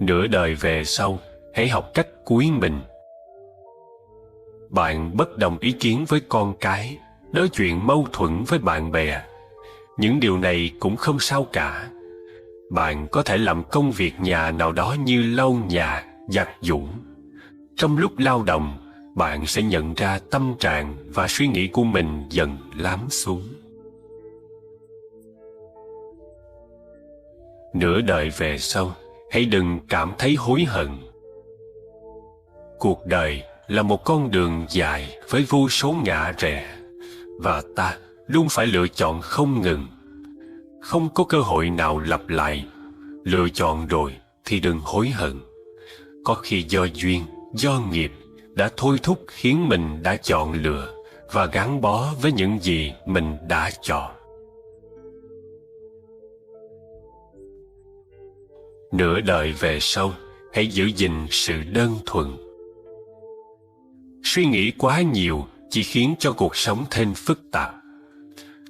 Nửa đời về sau, hãy học cách cúi mình. Bạn bất đồng ý kiến với con cái, nói chuyện mâu thuẫn với bạn bè. Những điều này cũng không sao cả. Bạn có thể làm công việc nhà nào đó như lau nhà, giặt giũ. Trong lúc lao động, bạn sẽ nhận ra tâm trạng và suy nghĩ của mình dần lắng xuống. Nửa đời về sau, hãy đừng cảm thấy hối hận. Cuộc đời là một con đường dài với vô số ngã rẽ, và ta luôn phải lựa chọn không ngừng. Không có cơ hội nào lặp lại. Lựa chọn rồi thì đừng hối hận. Có khi do duyên, do nghiệp đã thôi thúc khiến mình đã chọn lựa và gắn bó với những gì mình đã chọn. Nửa đời về sau, hãy giữ gìn sự đơn thuần. Suy nghĩ quá nhiều chỉ khiến cho cuộc sống thêm phức tạp.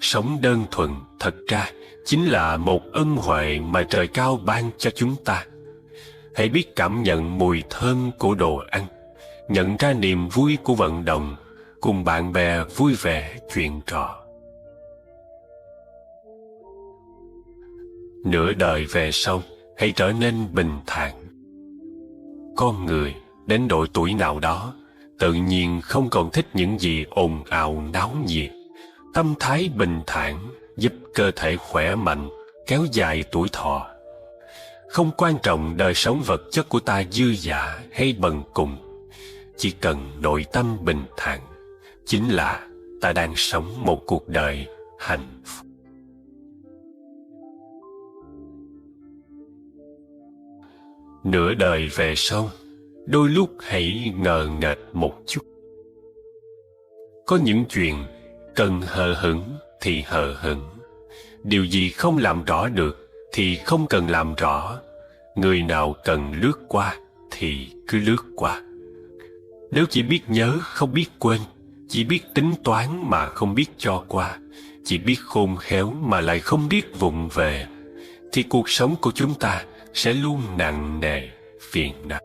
Sống đơn thuần thật ra chính là một ân huệ mà trời cao ban cho chúng ta. Hãy biết cảm nhận mùi thơm của đồ ăn, nhận ra niềm vui của vận động, cùng bạn bè vui vẻ chuyện trò. Nửa đời về sau, hãy trở nên bình thản. Con người đến độ tuổi nào đó, tự nhiên không còn thích những gì ồn ào náo nhiệt. Tâm thái bình thản giúp cơ thể khỏe mạnh, kéo dài tuổi thọ. Không quan trọng đời sống vật chất của ta dư dả hay bần cùng, chỉ cần nội tâm bình thản, chính là ta đang sống một cuộc đời hạnh phúc. Nửa đời về sau, đôi lúc hãy ngờ nghệch một chút. Có những chuyện cần hờ hững thì hờ hững. Điều gì không làm rõ được thì không cần làm rõ. Người nào cần lướt qua thì cứ lướt qua. Nếu chỉ biết nhớ không biết quên, chỉ biết tính toán mà không biết cho qua, chỉ biết khôn khéo mà lại không biết vụng về, thì cuộc sống của chúng ta sẽ luôn nặng nề, phiền não.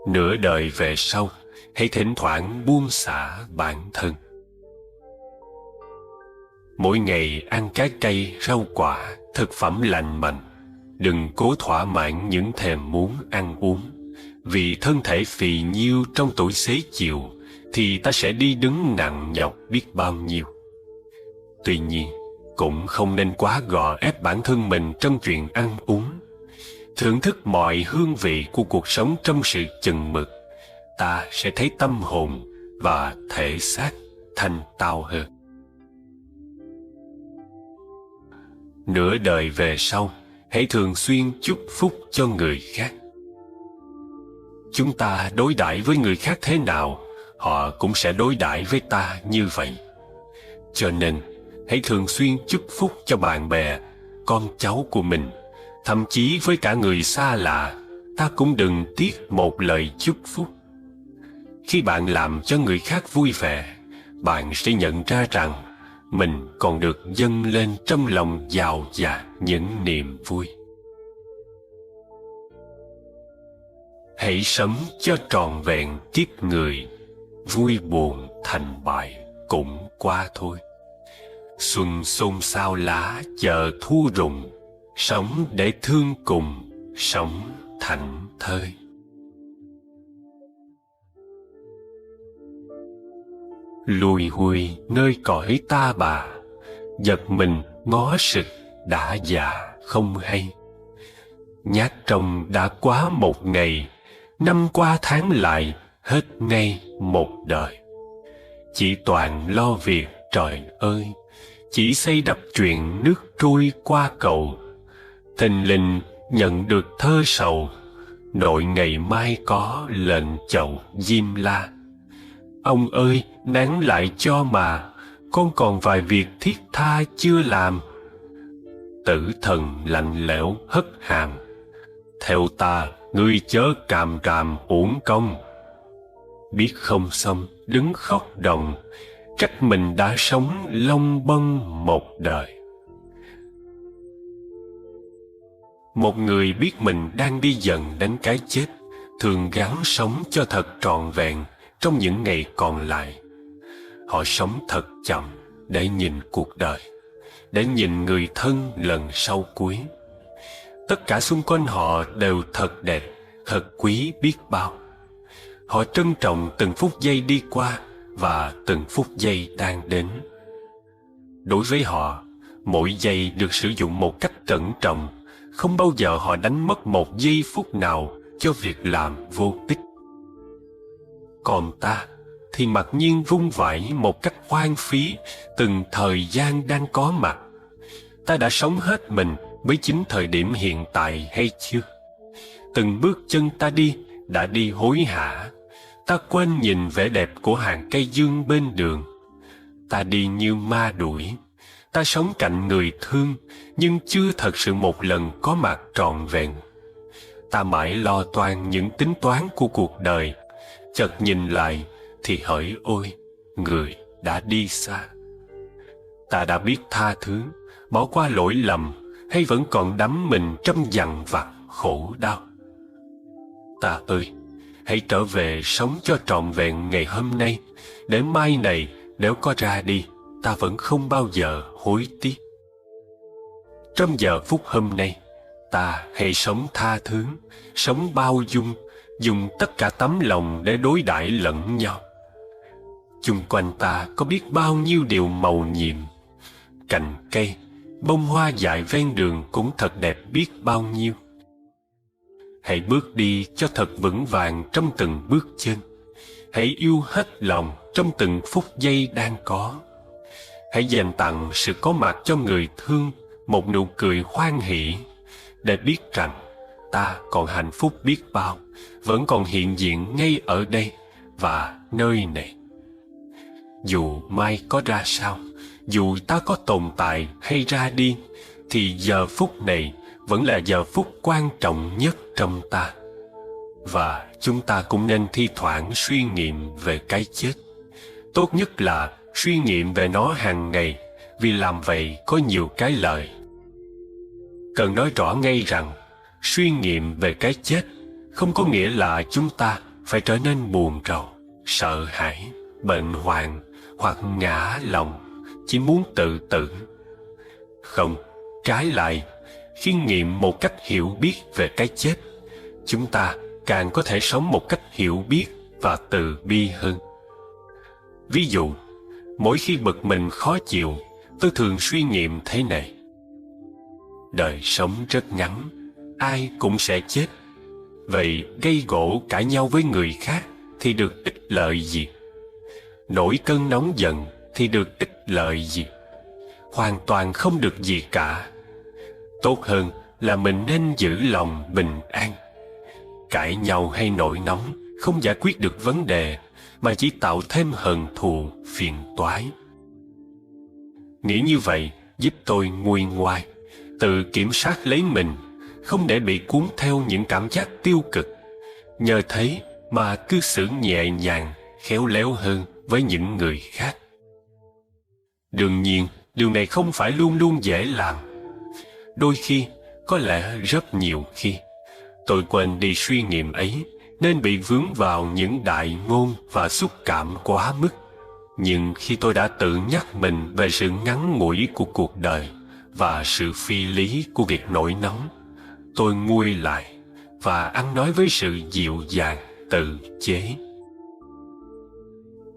Nửa đời về sau, hãy thỉnh thoảng buông xả bản thân. Mỗi ngày ăn trái cây, rau quả, thực phẩm lành mạnh. Đừng cố thỏa mãn những thèm muốn ăn uống. Vì thân thể phì nhiêu trong tuổi xế chiều, thì ta sẽ đi đứng nặng nhọc biết bao nhiêu. Tuy nhiên, cũng không nên quá gò ép bản thân mình trong chuyện ăn uống. Thưởng thức mọi hương vị của cuộc sống trong sự chừng mực, ta sẽ thấy tâm hồn và thể xác thanh tao hơn. Nửa đời về sau, hãy thường xuyên chúc phúc cho người khác. Chúng ta đối đãi với người khác thế nào, họ cũng sẽ đối đãi với ta như vậy. Cho nên, hãy thường xuyên chúc phúc cho bạn bè, con cháu của mình, thậm chí với cả người xa lạ, ta cũng đừng tiếc một lời chúc phúc. Khi bạn làm cho người khác vui vẻ, bạn sẽ nhận ra rằng mình còn được dâng lên trong lòng giàu dạt những niềm vui. Hãy sống cho trọn vẹn kiếp người, vui buồn thành bại cũng qua thôi. Xuân xôn xao lá chờ thu rụng, sống để thương cùng, sống thảnh thơi. Lùi hùi nơi cõi ta bà, giật mình ngó sực đã già không hay. Nhát trông đã quá một ngày, năm qua tháng lại hết ngay một đời. Chỉ toàn lo việc trời ơi, chỉ xây đắp chuyện nước trôi qua cầu. Thình lình nhận được thơ sầu, nội ngày mai có lệnh chầu diêm la. Ông ơi, nán lại cho mà, con còn vài việc thiết tha chưa làm. Tử thần lạnh lẽo hất hàm, theo ta ngươi chớ càm ràm uổng công. Biết không xong đứng khóc đồng, trách mình đã sống lông bông một đời. Một người biết mình đang đi dần đến cái chết thường gắng sống cho thật trọn vẹn trong những ngày còn lại. Họ sống thật chậm để nhìn cuộc đời, để nhìn người thân lần sau cuối. Tất cả xung quanh họ đều thật đẹp, thật quý biết bao. Họ trân trọng từng phút giây đi qua và từng phút giây đang đến. Đối với họ, mỗi giây được sử dụng một cách cẩn trọng. Không bao giờ họ đánh mất một giây phút nào cho việc làm vô ích. Còn ta thì mặc nhiên vung vãi một cách hoang phí từng thời gian đang có mặt. Ta đã sống hết mình với chính thời điểm hiện tại hay chưa? Từng bước chân ta đi đã đi hối hả. Ta quên nhìn vẻ đẹp của hàng cây dương bên đường. Ta đi như ma đuổi. Ta sống cạnh người thương, nhưng chưa thật sự một lần có mặt trọn vẹn. Ta mãi lo toan những tính toán của cuộc đời. Chợt nhìn lại thì hỡi ôi, người đã đi xa. Ta đã biết tha thứ, bỏ qua lỗi lầm, hay vẫn còn đắm mình trong dằn vặt khổ đau? Ta ơi, hãy trở về sống cho trọn vẹn ngày hôm nay, để mai này nếu có ra đi, ta vẫn không bao giờ hối tiếc. Trong giờ phút hôm nay, ta hãy sống tha thứ, sống bao dung, dùng tất cả tấm lòng để đối đãi lẫn nhau. Chung quanh ta có biết bao nhiêu điều màu nhiệm. Cành cây, bông hoa dại ven đường cũng thật đẹp biết bao nhiêu. Hãy bước đi cho thật vững vàng trong từng bước chân. Hãy yêu hết lòng trong từng phút giây đang có. Hãy dành tặng sự có mặt cho người thương một nụ cười hoan hỷ, để biết rằng ta còn hạnh phúc biết bao, vẫn còn hiện diện ngay ở đây và nơi này. Dù mai có ra sao, dù ta có tồn tại hay ra đi, thì giờ phút này vẫn là giờ phút quan trọng nhất trong ta. Và chúng ta cũng nên thi thoảng suy nghiệm về cái chết. Tốt nhất là suy nghiệm về nó hàng ngày, vì làm vậy có nhiều cái lợi. Cần nói rõ ngay rằng, suy nghiệm về cái chết không có nghĩa là chúng ta phải trở nên buồn rầu, sợ hãi, bệnh hoạn hoặc ngã lòng, chỉ muốn tự tử. Không, trái lại, khi nghiệm một cách hiểu biết về cái chết, chúng ta càng có thể sống một cách hiểu biết và từ bi hơn. Ví dụ, mỗi khi bực mình khó chịu, tôi thường suy nghiệm thế này: đời sống rất ngắn, ai cũng sẽ chết. Vậy gây gổ cãi nhau với người khác thì được ích lợi gì? Nổi cơn nóng giận thì được ích lợi gì? Hoàn toàn không được gì cả. Tốt hơn là mình nên giữ lòng bình an. Cãi nhau hay nổi nóng không giải quyết được vấn đề, mà chỉ tạo thêm hận thù, phiền toái. Nghĩ như vậy giúp tôi nguôi ngoai, tự kiểm soát lấy mình, không để bị cuốn theo những cảm giác tiêu cực. Nhờ thế mà cư xử nhẹ nhàng, khéo léo hơn với những người khác. Đương nhiên, điều này không phải luôn luôn dễ làm. Đôi khi, có lẽ rất nhiều khi, tôi quên đi suy nghiệm ấy, nên bị vướng vào những đại ngôn và xúc cảm quá mức. Nhưng khi tôi đã tự nhắc mình về sự ngắn ngủi của cuộc đời và sự phi lý của việc nổi nóng, tôi nguôi lại và ăn nói với sự dịu dàng, tự chế.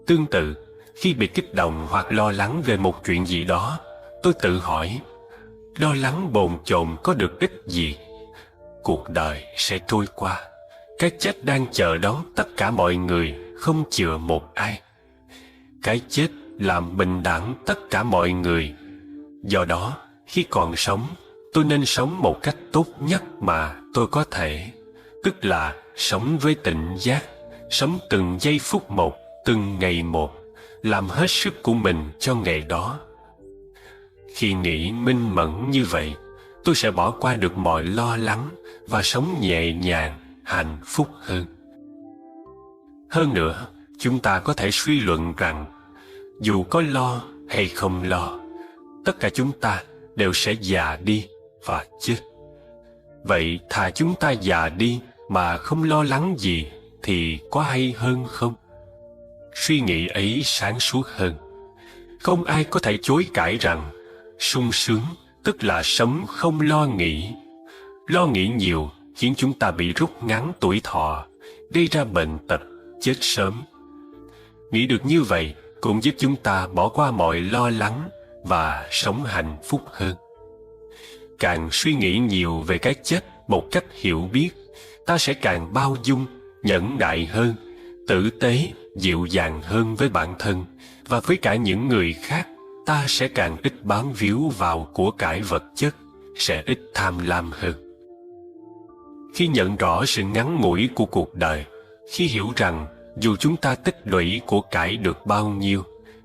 Tương tự, khi bị kích động hoặc lo lắng về một chuyện gì đó, tôi tự hỏi, lo lắng bồn chồn có được ích gì? Cuộc đời sẽ trôi qua. Cái chết đang chờ đón tất cả mọi người, không chừa một ai. Cái chết làm bình đẳng tất cả mọi người. Do đó, khi còn sống, tôi nên sống một cách tốt nhất mà tôi có thể. Tức là sống với tỉnh giác, sống từng giây phút một, từng ngày một, làm hết sức của mình cho ngày đó. Khi nghĩ minh mẫn như vậy, tôi sẽ bỏ qua được mọi lo lắng và sống nhẹ nhàng, hạnh phúc hơn. Hơn nữa, chúng ta có thể suy luận rằng, dù có lo hay không lo, tất cả chúng ta đều sẽ già đi và chết. Vậy thà chúng ta già đi mà không lo lắng gì thì có hay hơn không? Suy nghĩ ấy sáng suốt hơn. Không ai có thể chối cãi rằng sung sướng tức là sống không lo nghĩ. Lo nghĩ nhiều khiến chúng ta bị rút ngắn tuổi thọ, gây ra bệnh tật, chết sớm. Nghĩ được như vậy cũng giúp chúng ta bỏ qua mọi lo lắng và sống hạnh phúc hơn. Càng suy nghĩ nhiều về cái chết một cách hiểu biết, ta sẽ càng bao dung, nhẫn nại hơn, tử tế, dịu dàng hơn với bản thân và với cả những người khác. Ta sẽ càng ít bám víu vào của cải vật chất, sẽ ít tham lam hơn. Khi nhận rõ sự ngắn ngủi của cuộc đời, khi hiểu rằng dù chúng ta tích lũy của cải được bao nhiêu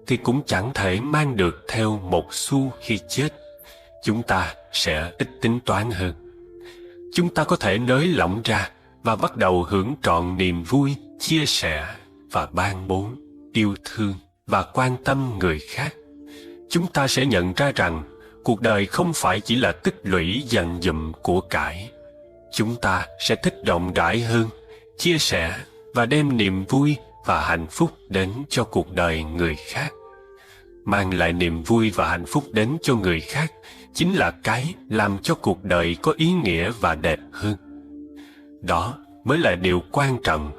thì cũng chẳng thể mang được theo một xu khi chết, chúng ta sẽ ít tính toán hơn. Chúng ta có thể nới lỏng ra và bắt đầu hưởng trọn niềm vui, chia sẻ và ban bố, yêu thương và quan tâm người khác. Chúng ta sẽ nhận ra rằng cuộc đời không phải chỉ là tích lũy dành dụm của cải. Chúng ta sẽ thích rộng rãi hơn, chia sẻ và đem niềm vui và hạnh phúc đến cho cuộc đời người khác. Mang lại niềm vui và hạnh phúc đến cho người khác chính là cái làm cho cuộc đời có ý nghĩa và đẹp hơn. Đó mới là điều quan trọng.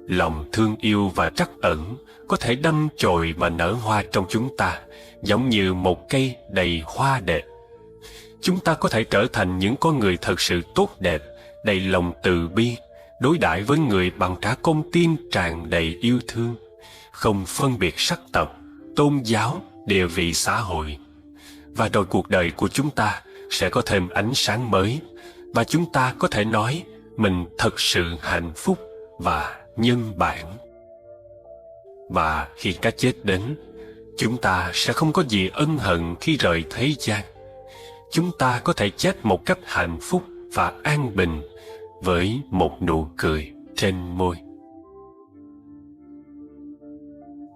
Lòng thương yêu và trắc ẩn có thể đâm chồi và nở hoa trong chúng ta, giống như một cây đầy hoa đẹp. Chúng ta có thể trở thành những con người thật sự tốt đẹp, đầy lòng từ bi, đối đãi với người bằng cả con tim tràn đầy yêu thương, không phân biệt sắc tộc, tôn giáo, địa vị xã hội. Và rồi cuộc đời của chúng ta sẽ có thêm ánh sáng mới, và chúng ta có thể nói mình thật sự hạnh phúc và nhân bản. Và khi cái chết đến, chúng ta sẽ không có gì ân hận khi rời thế gian. Chúng ta có thể chết một cách hạnh phúc và an bình với một nụ cười trên môi.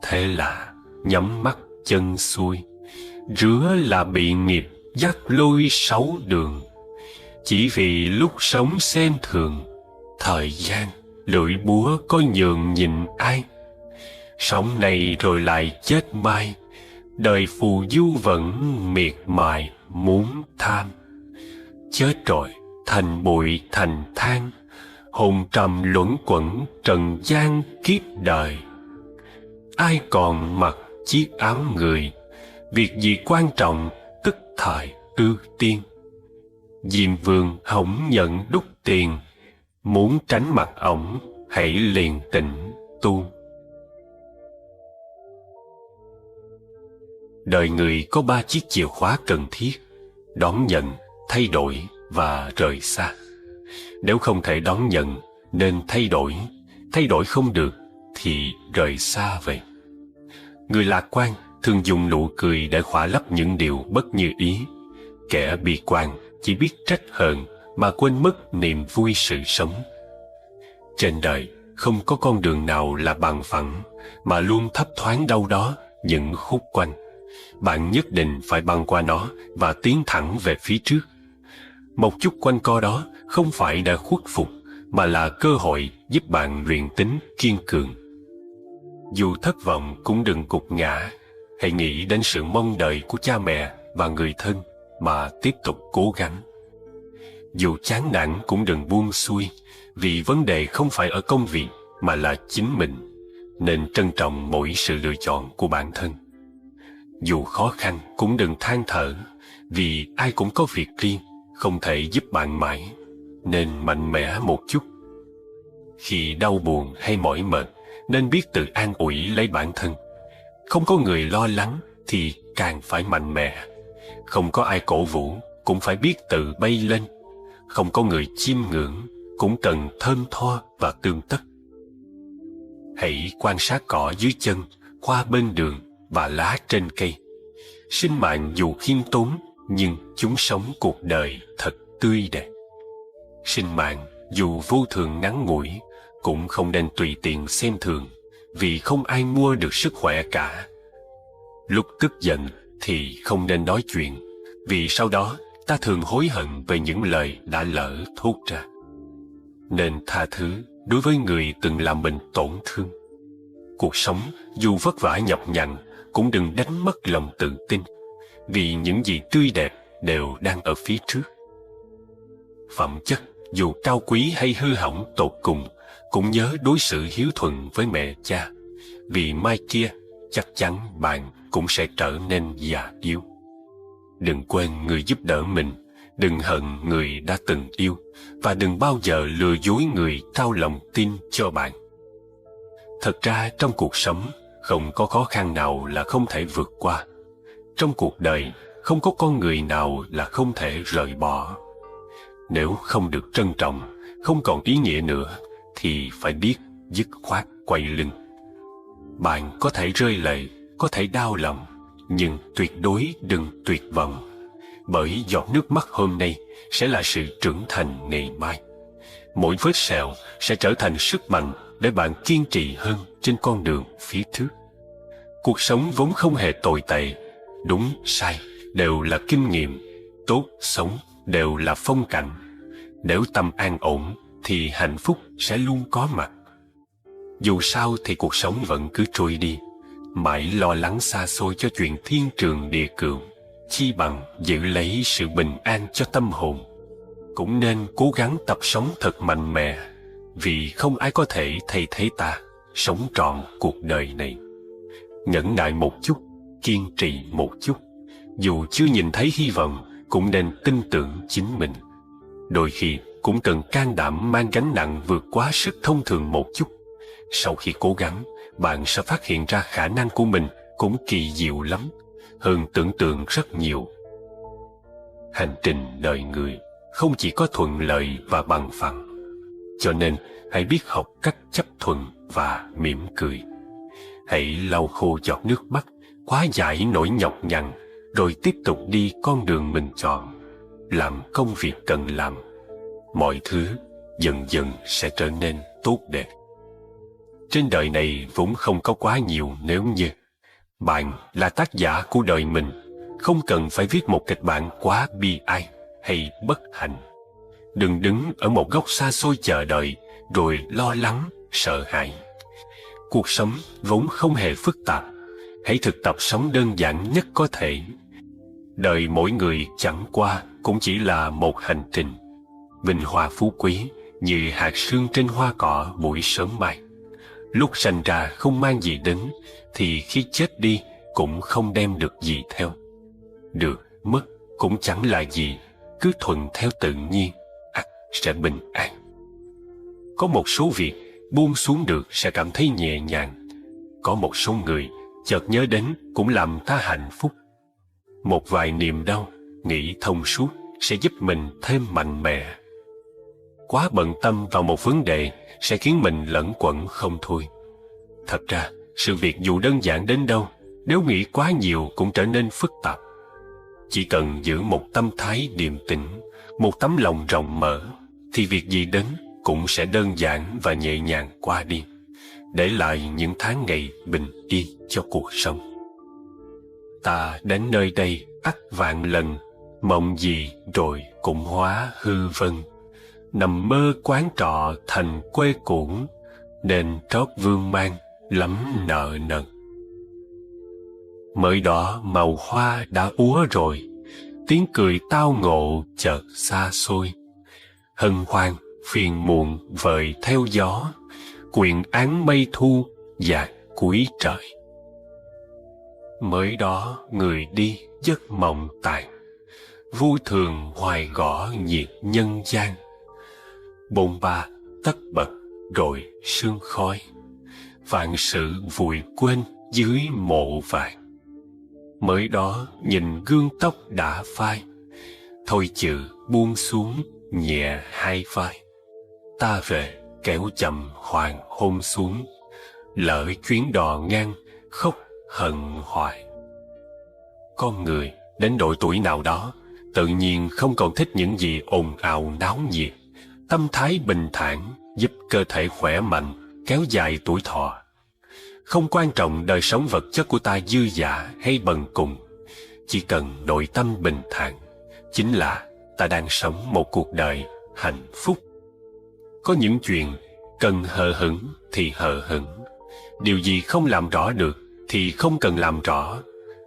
Thế là nhắm mắt chân xuôi, rứa là bị nghiệp dắt lôi sáu đường. Chỉ vì lúc sống xem thường, thời gian lưỡi búa có nhường nhìn ai. Sống này rồi lại chết mai, đời phù du vẫn miệt mài muốn tham. Chết rồi thành bụi thành than, hồn trầm luẩn quẩn trần gian kiếp đời. Ai còn mặc chiếc áo người, việc gì quan trọng tức thời ưu tiên. Diêm Vương hổng nhận đúc tiền, muốn tránh mặt ổng hãy liền tịnh tu. Đời người có 3 chiếc chìa khóa cần thiết: đón nhận, thay đổi và rời xa. Nếu không thể đón nhận nên thay đổi không được thì rời xa vậy. Người lạc quan thường dùng nụ cười để khỏa lấp những điều bất như ý. Kẻ bi quan chỉ biết trách hờn mà quên mất niềm vui sự sống. Trên đời không có con đường nào là bằng phẳng, mà luôn thấp thoáng đâu đó những khúc quanh. Bạn nhất định phải băng qua nó và tiến thẳng về phía trước. Một chút quanh co đó không phải để khuất phục, mà là cơ hội giúp bạn luyện tính kiên cường. Dù thất vọng cũng đừng gục ngã. Hãy nghĩ đến sự mong đợi của cha mẹ và người thân mà tiếp tục cố gắng. Dù chán nản cũng đừng buông xuôi, vì vấn đề không phải ở công việc mà là chính mình, nên trân trọng mỗi sự lựa chọn của bản thân. Dù khó khăn cũng đừng than thở, vì ai cũng có việc riêng, không thể giúp bạn mãi, nên mạnh mẽ một chút. Khi đau buồn hay mỏi mệt, nên biết tự an ủi lấy bản thân. Không có người lo lắng thì càng phải mạnh mẽ. Không có ai cổ vũ cũng phải biết tự bay lên. Không có người chiêm ngưỡng cũng cần thơm tho và tương tất. Hãy quan sát cỏ dưới chân, hoa bên đường và lá trên cây. Sinh mạng dù khiêm tốn, nhưng chúng sống cuộc đời thật tươi đẹp. Sinh mạng dù vô thường ngắn ngủi, cũng không nên tùy tiện xem thường, vì không ai mua được sức khỏe cả. Lúc tức giận thì không nên nói chuyện, vì sau đó ta thường hối hận về những lời đã lỡ thốt ra. Nên tha thứ đối với người từng làm mình tổn thương. Cuộc sống dù vất vả nhọc nhằn cũng đừng đánh mất lòng tự tin, vì những gì tươi đẹp đều đang ở phía trước. Phẩm chất dù cao quý hay hư hỏng tột cùng cũng nhớ đối xử hiếu thuận với mẹ cha, vì mai kia chắc chắn bạn cũng sẽ trở nên già yếu. Đừng quên người giúp đỡ mình, đừng hận người đã từng yêu, và đừng bao giờ lừa dối người trao lòng tin cho bạn. Thật ra trong cuộc sống không có khó khăn nào là không thể vượt qua. Trong cuộc đời không có con người nào là không thể rời bỏ. Nếu không được trân trọng, không còn ý nghĩa nữa, thì phải biết dứt khoát quay lưng. Bạn có thể rơi lệ, có thể đau lòng, nhưng tuyệt đối đừng tuyệt vọng. Bởi giọt nước mắt hôm nay sẽ là sự trưởng thành ngày mai. Mỗi vết sẹo sẽ trở thành sức mạnh để bạn kiên trì hơn trên con đường phía trước. Cuộc sống vốn không hề tồi tệ, đúng sai đều là kinh nghiệm, tốt xấu đều là phong cảnh. Nếu tâm an ổn thì hạnh phúc sẽ luôn có mặt. Dù sao thì cuộc sống vẫn cứ trôi đi, mãi lo lắng xa xôi cho chuyện thiên trường địa cửu, chi bằng giữ lấy sự bình an cho tâm hồn. Cũng nên cố gắng tập sống thật mạnh mẽ, vì không ai có thể thay thế ta sống trọn cuộc đời này. Nhẫn nại một chút, kiên trì một chút, dù chưa nhìn thấy hy vọng cũng nên tin tưởng chính mình. Đôi khi cũng cần can đảm mang gánh nặng vượt quá sức thông thường một chút. Sau khi cố gắng, bạn sẽ phát hiện ra khả năng của mình cũng kỳ diệu lắm, hơn tưởng tượng rất nhiều. Hành trình đời người không chỉ có thuận lợi và bằng phẳng, cho nên hãy biết học cách chấp thuận và mỉm cười. Hãy lau khô giọt nước mắt, hóa giải nỗi nhọc nhằn, rồi tiếp tục đi con đường mình chọn, làm công việc cần làm. Mọi thứ dần dần sẽ trở nên tốt đẹp. Trên đời này vốn không có quá nhiều nếu như. Bạn là tác giả của đời mình, không cần phải viết một kịch bản quá bi ai hay bất hạnh. Đừng đứng ở một góc xa xôi chờ đợi rồi lo lắng, sợ hãi. Cuộc sống vốn không hề phức tạp, hãy thực tập sống đơn giản nhất có thể. Đời mỗi người chẳng qua cũng chỉ là một hành trình. Vinh hoa phú quý như hạt sương trên hoa cỏ buổi sớm mai. Lúc sanh ra không mang gì đến, thì khi chết đi cũng không đem được gì theo. Được, mất cũng chẳng là gì, cứ thuận theo tự nhiên, ắt sẽ bình an. Có một số việc buông xuống được sẽ cảm thấy nhẹ nhàng. Có một số người chợt nhớ đến cũng làm ta hạnh phúc. Một vài niềm đau, nghĩ thông suốt sẽ giúp mình thêm mạnh mẽ. Quá bận tâm vào một vấn đề sẽ khiến mình lẫn quẩn không thôi. Thật ra, sự việc dù đơn giản đến đâu, nếu nghĩ quá nhiều cũng trở nên phức tạp. Chỉ cần giữ một tâm thái điềm tĩnh, một tấm lòng rộng mở, thì việc gì đến cũng sẽ đơn giản và nhẹ nhàng qua đi, để lại những tháng ngày bình yên cho cuộc sống. Ta đến nơi đây ắt vạn lần, mộng gì rồi cũng hóa hư vân. Nằm mơ quán trọ thành quê cũ, nên trót vương mang lắm nợ nần. Mới đó màu hoa đã úa rồi, tiếng cười tao ngộ chợt xa xôi. Hân hoan phiền muộn vời theo gió, quyện áng mây thu dạt cuối trời. Mới đó người đi giấc mộng tàn, vui thường hoài gõ nhiệt nhân gian. Bôn ba tất bật rồi sương khói, vạn sự vùi quên dưới mộ vàng. Mới đó nhìn gương tóc đã phai, thôi chừ buông xuống nhẹ hai vai. Ta về kéo chậm hoàng hôn xuống, lỡ chuyến đò ngang khóc hận hoài. Con người đến độ tuổi nào đó tự nhiên không còn thích những gì ồn ào náo nhiệt. Tâm thái bình thản giúp cơ thể khỏe mạnh, kéo dài tuổi thọ. Không quan trọng đời sống vật chất của ta dư dả hay bần cùng, chỉ cần nội tâm bình thản, chính là ta đang sống một cuộc đời hạnh phúc. Có những chuyện cần hờ hững thì hờ hững. Điều gì không làm rõ được thì không cần làm rõ.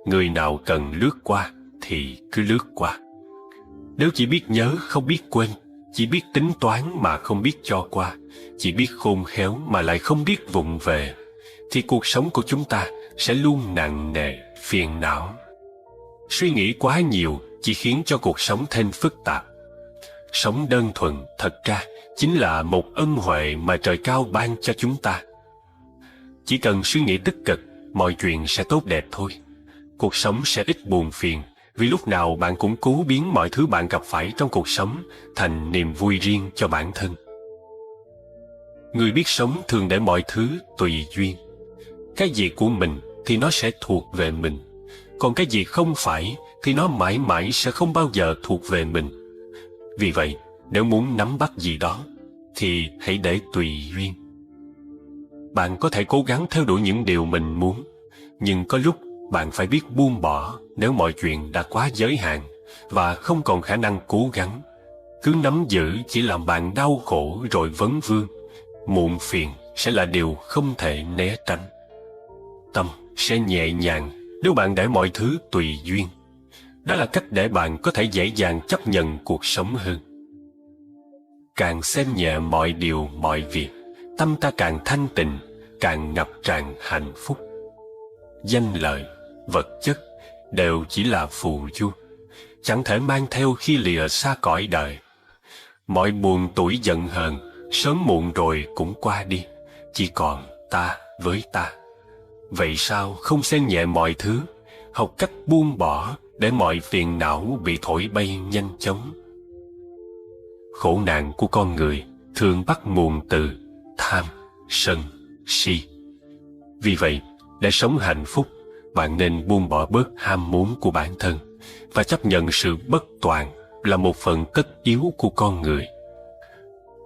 Người nào cần lướt qua thì cứ lướt qua. Nếu chỉ biết nhớ không biết quên, chỉ biết tính toán mà không biết cho qua, chỉ biết khôn khéo mà lại không biết vụng về, thì cuộc sống của chúng ta sẽ luôn nặng nề, phiền não. Suy nghĩ quá nhiều chỉ khiến cho cuộc sống thêm phức tạp. Sống đơn thuần thật ra chính là một ân huệ mà trời cao ban cho chúng ta. Chỉ cần suy nghĩ tích cực, mọi chuyện sẽ tốt đẹp thôi. Cuộc sống sẽ ít buồn phiền, vì lúc nào bạn cũng cố biến mọi thứ bạn gặp phải trong cuộc sống thành niềm vui riêng cho bản thân. Người biết sống thường để mọi thứ tùy duyên. Cái gì của mình thì nó sẽ thuộc về mình, còn cái gì không phải thì nó mãi mãi sẽ không bao giờ thuộc về mình. Vì vậy, nếu muốn nắm bắt gì đó thì hãy để tùy duyên. Bạn có thể cố gắng theo đuổi những điều mình muốn, nhưng có lúc bạn phải biết buông bỏ nếu mọi chuyện đã quá giới hạn và không còn khả năng cố gắng. Cứ nắm giữ chỉ làm bạn đau khổ rồi vấn vương. Muộn phiền sẽ là điều không thể né tránh. Tâm sẽ nhẹ nhàng nếu bạn để mọi thứ tùy duyên. Đó là cách để bạn có thể dễ dàng chấp nhận cuộc sống hơn. Càng xem nhẹ mọi điều mọi việc, tâm ta càng thanh tịnh, càng ngập tràn hạnh phúc. Danh lợi, vật chất đều chỉ là phù du, chẳng thể mang theo khi lìa xa cõi đời. Mọi buồn tủi giận hờn sớm muộn rồi cũng qua đi, chỉ còn ta với ta. Vậy sao không xem nhẹ mọi thứ, học cách buông bỏ để mọi phiền não bị thổi bay nhanh chóng. Khổ nạn của con người thường bắt nguồn từ tham, sân, si. Vì vậy, để sống hạnh phúc, bạn nên buông bỏ bớt ham muốn của bản thân và chấp nhận sự bất toàn là một phần tất yếu của con người.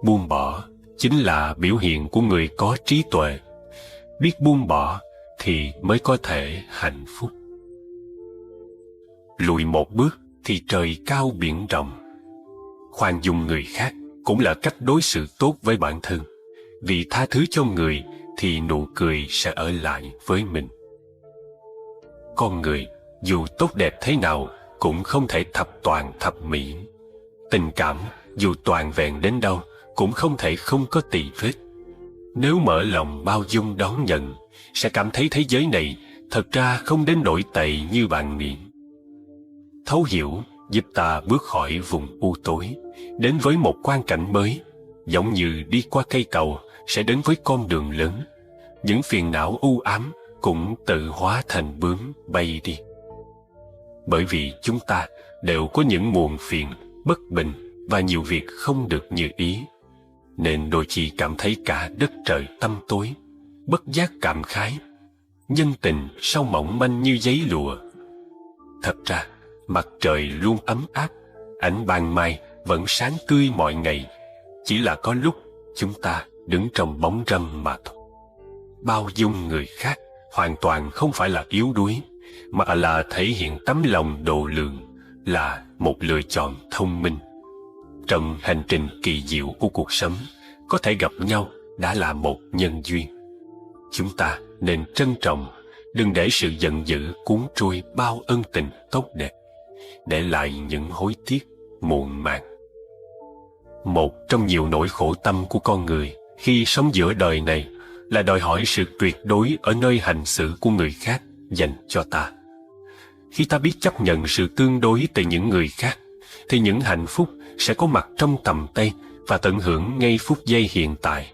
Buông bỏ chính là biểu hiện của người có trí tuệ. Biết buông bỏ thì mới có thể hạnh phúc. Lùi một bước thì trời cao biển rộng. Khoan dung người khác cũng là cách đối xử tốt với bản thân. Vì tha thứ cho người thì nụ cười sẽ ở lại với mình. Con người dù tốt đẹp thế nào cũng không thể thập toàn thập mỹ. Tình cảm dù toàn vẹn đến đâu cũng không thể không có tì vết. Nếu mở lòng bao dung đón nhận, sẽ cảm thấy thế giới này thật ra không đến nỗi tệ như bạn nghĩ. Thấu hiểu giúp ta bước khỏi vùng u tối, đến với một quang cảnh mới, giống như đi qua cây cầu sẽ đến với con đường lớn. Những phiền não u ám cũng tự hóa thành bướm bay đi. Bởi vì chúng ta đều có những muộn phiền, bất bình và nhiều việc không được như ý, nên đôi khi cảm thấy cả đất trời tăm tối, bất giác cảm khái. Nhân tình sao mỏng manh như giấy lụa. Thật ra, mặt trời luôn ấm áp, ánh ban mai vẫn sáng tươi mọi ngày. Chỉ là có lúc chúng ta đứng trong bóng râm mà thôi. Bao dung người khác hoàn toàn không phải là yếu đuối, mà là thể hiện tấm lòng độ lượng, là một lựa chọn thông minh. Trong hành trình kỳ diệu của cuộc sống, có thể gặp nhau đã là một nhân duyên. Chúng ta nên trân trọng, đừng để sự giận dữ cuốn trôi bao ân tình tốt đẹp, để lại những hối tiếc muộn màng. Một trong nhiều nỗi khổ tâm của con người khi sống giữa đời này là đòi hỏi sự tuyệt đối ở nơi hành xử của người khác dành cho ta. Khi ta biết chấp nhận sự tương đối từ những người khác, thì những hạnh phúc sẽ có mặt trong tầm tay và tận hưởng ngay phút giây hiện tại.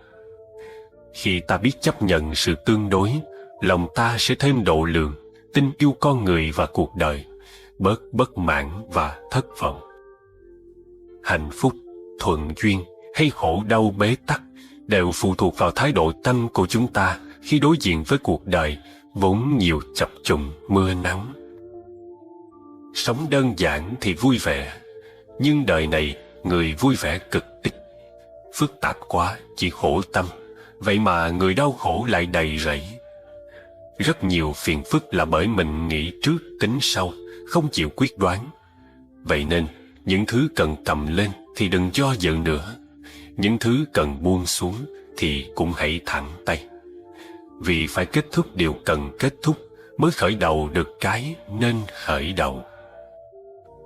Khi ta biết chấp nhận sự tương đối, lòng ta sẽ thêm độ lượng, tin yêu con người và cuộc đời, bớt bất mãn và thất vọng. Hạnh phúc, thuận duyên hay khổ đau bế tắc đều phụ thuộc vào thái độ tâm của chúng ta khi đối diện với cuộc đời vốn nhiều chập trùng mưa nắng. Sống đơn giản thì vui vẻ, nhưng đời này người vui vẻ cực ít. Phức tạp quá chỉ khổ tâm, vậy mà người đau khổ lại đầy rẫy. Rất nhiều phiền phức là bởi mình nghĩ trước tính sau, không chịu quyết đoán. Vậy nên những thứ cần cầm lên thì đừng do dự nữa. Những thứ cần buông xuống thì cũng hãy thẳng tay. Vì phải kết thúc điều cần kết thúc mới khởi đầu được cái nên khởi đầu.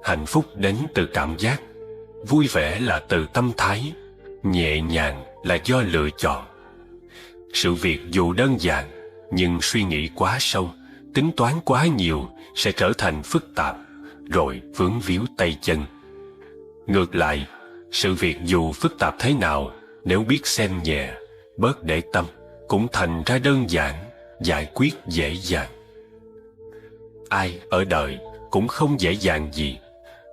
Hạnh phúc đến từ cảm giác, vui vẻ là từ tâm thái, nhẹ nhàng là do lựa chọn. Sự việc dù đơn giản, nhưng suy nghĩ quá sâu, tính toán quá nhiều sẽ trở thành phức tạp, rồi vướng víu tay chân. Ngược lại, sự việc dù phức tạp thế nào, nếu biết xem nhẹ, bớt để tâm, cũng thành ra đơn giản, giải quyết dễ dàng. Ai ở đời cũng không dễ dàng gì.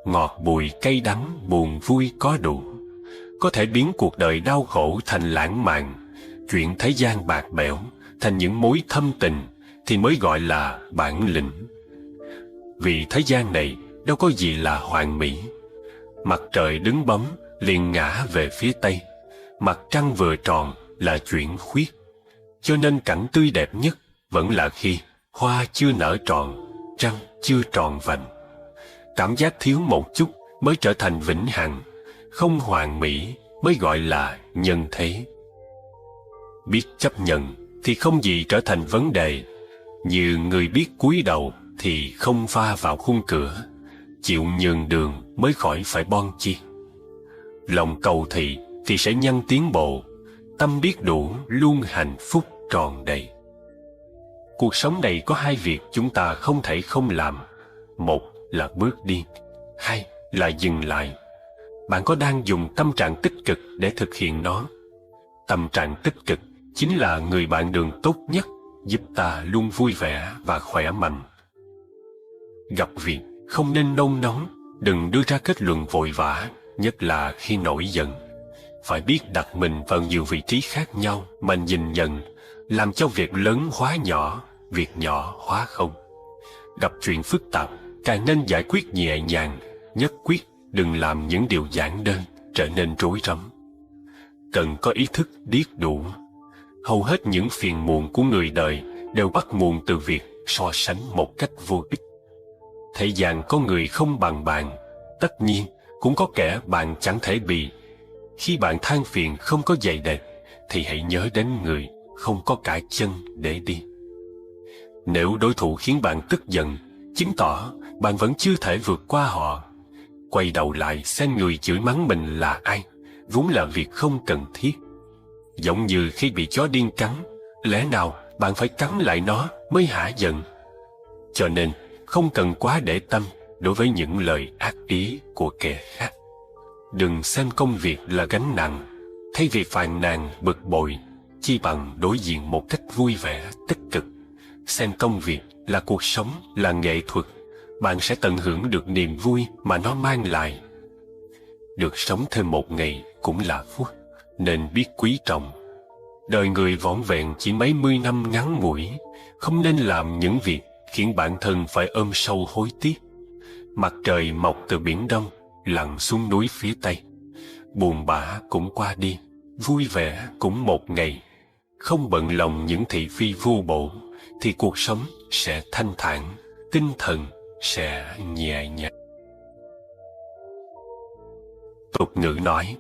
Ngọt bùi cay đắng, buồn vui có đủ. Có thể biến cuộc đời đau khổ thành lãng mạn, chuyện thế gian bạc bẽo thành những mối thâm tình thì mới gọi là bản lĩnh. Vì thế gian này đâu có gì là hoàn mỹ. Mặt trời đứng bóng liền ngã về phía tây, mặt trăng vừa tròn là chuyển khuyết. Cho nên cảnh tươi đẹp nhất vẫn là khi hoa chưa nở tròn, trăng chưa tròn vành. Cảm giác thiếu một chút mới trở thành vĩnh hằng, không hoàn mỹ mới gọi là nhân thế. Biết chấp nhận thì không gì trở thành vấn đề. Như người biết cúi đầu thì không va vào khung cửa, chịu nhường đường mới khỏi phải bon chia. Lòng cầu thị thì sẽ nhân tiến bộ, tâm biết đủ luôn hạnh phúc tròn đầy. Cuộc sống này có hai việc chúng ta không thể không làm. Một là bước đi, hai là dừng lại. Bạn có đang dùng tâm trạng tích cực để thực hiện nó? Tâm trạng tích cực chính là người bạn đường tốt nhất, giúp ta luôn vui vẻ và khỏe mạnh. Gặp việc không nên nôn nóng, đừng đưa ra kết luận vội vã, nhất là khi nổi giận. Phải biết đặt mình vào nhiều vị trí khác nhau mà nhìn nhận, làm cho việc lớn hóa nhỏ, việc nhỏ hóa không. Gặp chuyện phức tạp, càng nên giải quyết nhẹ nhàng, nhất quyết đừng làm những điều giản đơn trở nên rối rắm. Cần có ý thức biết đủ. Hầu hết những phiền muộn của người đời đều bắt nguồn từ việc so sánh một cách vô ích. Thế gian có người không bằng bạn, tất nhiên cũng có kẻ bạn chẳng thể bì. Khi bạn than phiền không có giày đẹp, thì hãy nhớ đến người không có cả chân để đi. Nếu đối thủ khiến bạn tức giận, chứng tỏ bạn vẫn chưa thể vượt qua họ. Quay đầu lại xem người chửi mắng mình là ai, vốn là việc không cần thiết. Giống như khi bị chó điên cắn, lẽ nào bạn phải cắn lại nó mới hả giận? Cho nên, không cần quá để tâm đối với những lời ác ý của kẻ khác. Đừng xem công việc là gánh nặng. Thay vì phàn nàn bực bội, chi bằng đối diện một cách vui vẻ, tích cực. Xem công việc là cuộc sống, là nghệ thuật, bạn sẽ tận hưởng được niềm vui mà nó mang lại. Được sống thêm một ngày cũng là phúc, nên biết quý trọng. Đời người vỏn vẹn chỉ mấy mươi năm ngắn ngủi, không nên làm những việc khiến bản thân phải ôm sâu hối tiếc. Mặt trời mọc từ biển đông, lặn xuống núi phía tây. Buồn bã cũng qua đi, vui vẻ cũng một ngày. Không bận lòng những thị phi vô bổ, thì cuộc sống sẽ thanh thản, tinh thần sẽ nhẹ nhàng. Tục ngữ nói,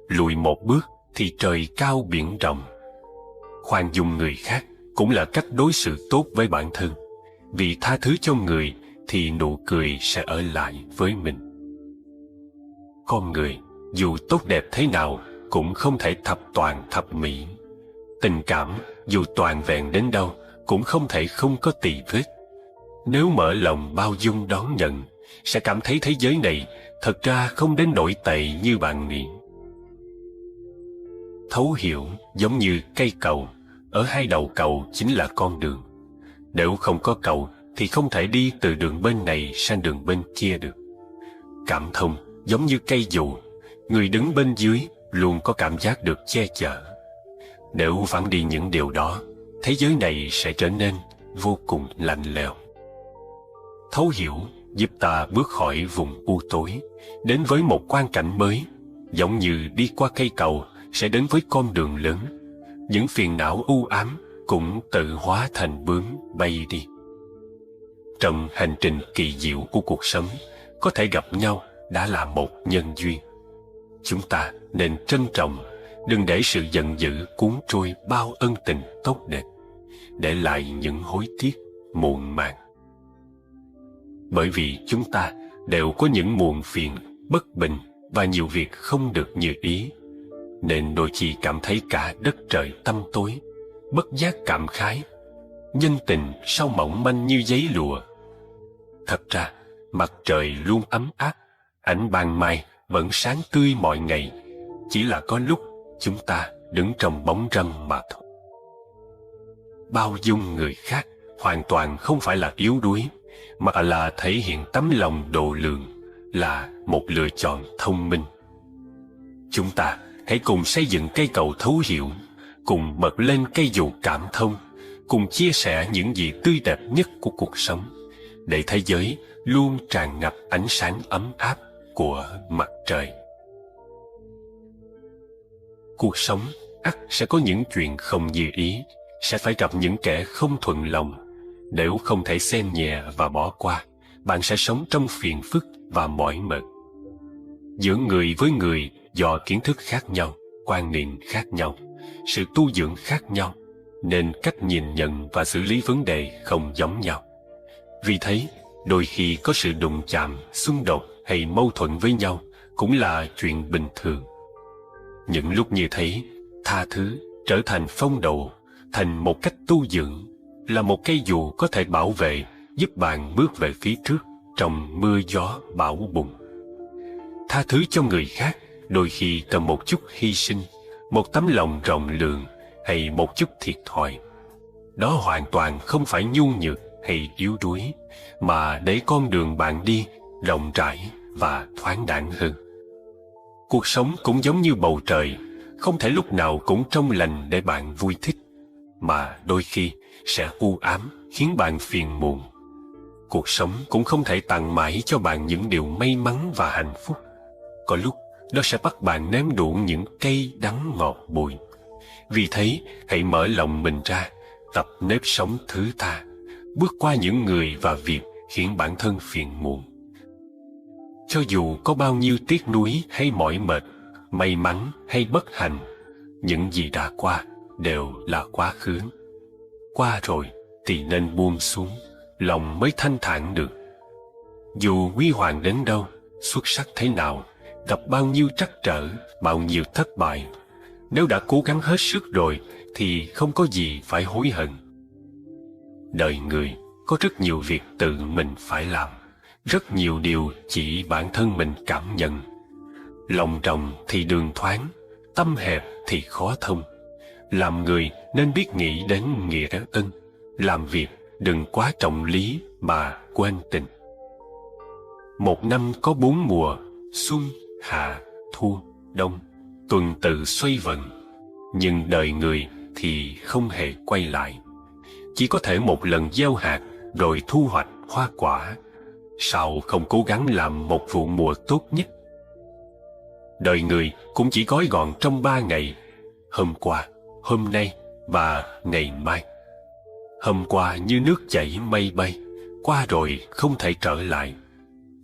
lùi một bước thì trời cao biển rộng. Khoan dung người khác cũng là cách đối xử tốt với bản thân. Vì tha thứ cho người thì nụ cười sẽ ở lại với mình. Con người dù tốt đẹp thế nào cũng không thể thập toàn thập mỹ. Tình cảm dù toàn vẹn đến đâu cũng không thể không có tì vết. Nếu mở lòng bao dung đón nhận, sẽ cảm thấy thế giới này thật ra không đến nỗi tệ như bạn nghĩ. Thấu hiểu giống như cây cầu, ở hai đầu cầu chính là con đường. Nếu không có cầu thì không thể đi từ đường bên này sang đường bên kia được. Cảm thông giống như cây dù, người đứng bên dưới luôn có cảm giác được che chở. Nếu vắng đi những điều đó, thế giới này sẽ trở nên vô cùng lạnh lẽo. Thấu hiểu giúp ta bước khỏi vùng u tối, đến với một quang cảnh mới, giống như đi qua cây cầu sẽ đến với con đường lớn. Những phiền não u ám cũng tự hóa thành bướm bay đi. Trong hành trình kỳ diệu của cuộc sống, có thể gặp nhau đã là một nhân duyên. Chúng ta nên trân trọng, đừng để sự giận dữ cuốn trôi bao ân tình tốt đẹp, để lại những hối tiếc muộn màng. Bởi vì chúng ta đều có những muộn phiền, bất bình và nhiều việc không được như ý, nên đôi khi cảm thấy cả đất trời tăm tối, bất giác cảm khái, nhân tình sao mỏng manh như giấy lụa. Thật ra, mặt trời luôn ấm áp, ánh ban mai vẫn sáng tươi mọi ngày, chỉ là có lúc chúng ta đứng trong bóng râm mà thôi. Bao dung người khác hoàn toàn không phải là yếu đuối, mà là thể hiện tấm lòng độ lượng, là một lựa chọn thông minh. Chúng ta hãy cùng xây dựng cây cầu thấu hiểu, cùng bật lên cây dù cảm thông, cùng chia sẻ những gì tươi đẹp nhất của cuộc sống, để thế giới luôn tràn ngập ánh sáng ấm áp của mặt trời. Cuộc sống ắt sẽ có những chuyện không như ý, sẽ phải gặp những kẻ không thuận lòng. Nếu không thể xem nhẹ và bỏ qua, bạn sẽ sống trong phiền phức và mỏi mệt. Giữa người với người, do kiến thức khác nhau, quan niệm khác nhau, sự tu dưỡng khác nhau, nên cách nhìn nhận và xử lý vấn đề không giống nhau. Vì thế, đôi khi có sự đụng chạm, xung đột hay mâu thuẫn với nhau cũng là chuyện bình thường. Những lúc như thế, tha thứ trở thành phong độ, thành một cách tu dưỡng, là một cây dù có thể bảo vệ, giúp bạn bước về phía trước trong mưa gió bão bùng. Tha thứ cho người khác đôi khi cần một chút hy sinh, một tấm lòng rộng lượng hay một chút thiệt thòi. Đó hoàn toàn không phải nhu nhược hay yếu đuối, mà để con đường bạn đi rộng rãi và thoáng đãng hơn. Cuộc sống cũng giống như bầu trời, không thể lúc nào cũng trong lành để bạn vui thích, mà đôi khi sẽ u ám khiến bạn phiền muộn. Cuộc sống cũng không thể tặng mãi cho bạn những điều may mắn và hạnh phúc. Có lúc nó sẽ bắt bạn nếm đủ những cay đắng ngọt bùi. Vì thế, hãy mở lòng mình ra, tập nếp sống thứ tha, bước qua những người và việc khiến bản thân phiền muộn. Cho dù có bao nhiêu tiếc nuối hay mỏi mệt, may mắn hay bất hạnh, những gì đã qua đều là quá khứ. Qua rồi thì nên buông xuống, lòng mới thanh thản được. Dù huy hoàng đến đâu, xuất sắc thế nào, gặp bao nhiêu trắc trở, bao nhiêu thất bại, nếu đã cố gắng hết sức rồi thì không có gì phải hối hận. Đời người có rất nhiều việc tự mình phải làm, rất nhiều điều chỉ bản thân mình cảm nhận. Lòng rộng thì đường thoáng, tâm hẹp thì khó thông. Làm người nên biết nghĩ đến nghĩa ân, làm việc đừng quá trọng lý mà quên tình. Một năm có 4 mùa, xuân, hạ, thu, đông, tuần tự xoay vần. Nhưng đời người thì không hề quay lại. Chỉ có thể một lần gieo hạt rồi thu hoạch hoa quả. Sao không cố gắng làm một vụ mùa tốt nhất? Đời người cũng chỉ gói gọn trong 3 ngày: hôm qua, hôm nay và ngày mai. Hôm qua như nước chảy mây bay, qua rồi không thể trở lại.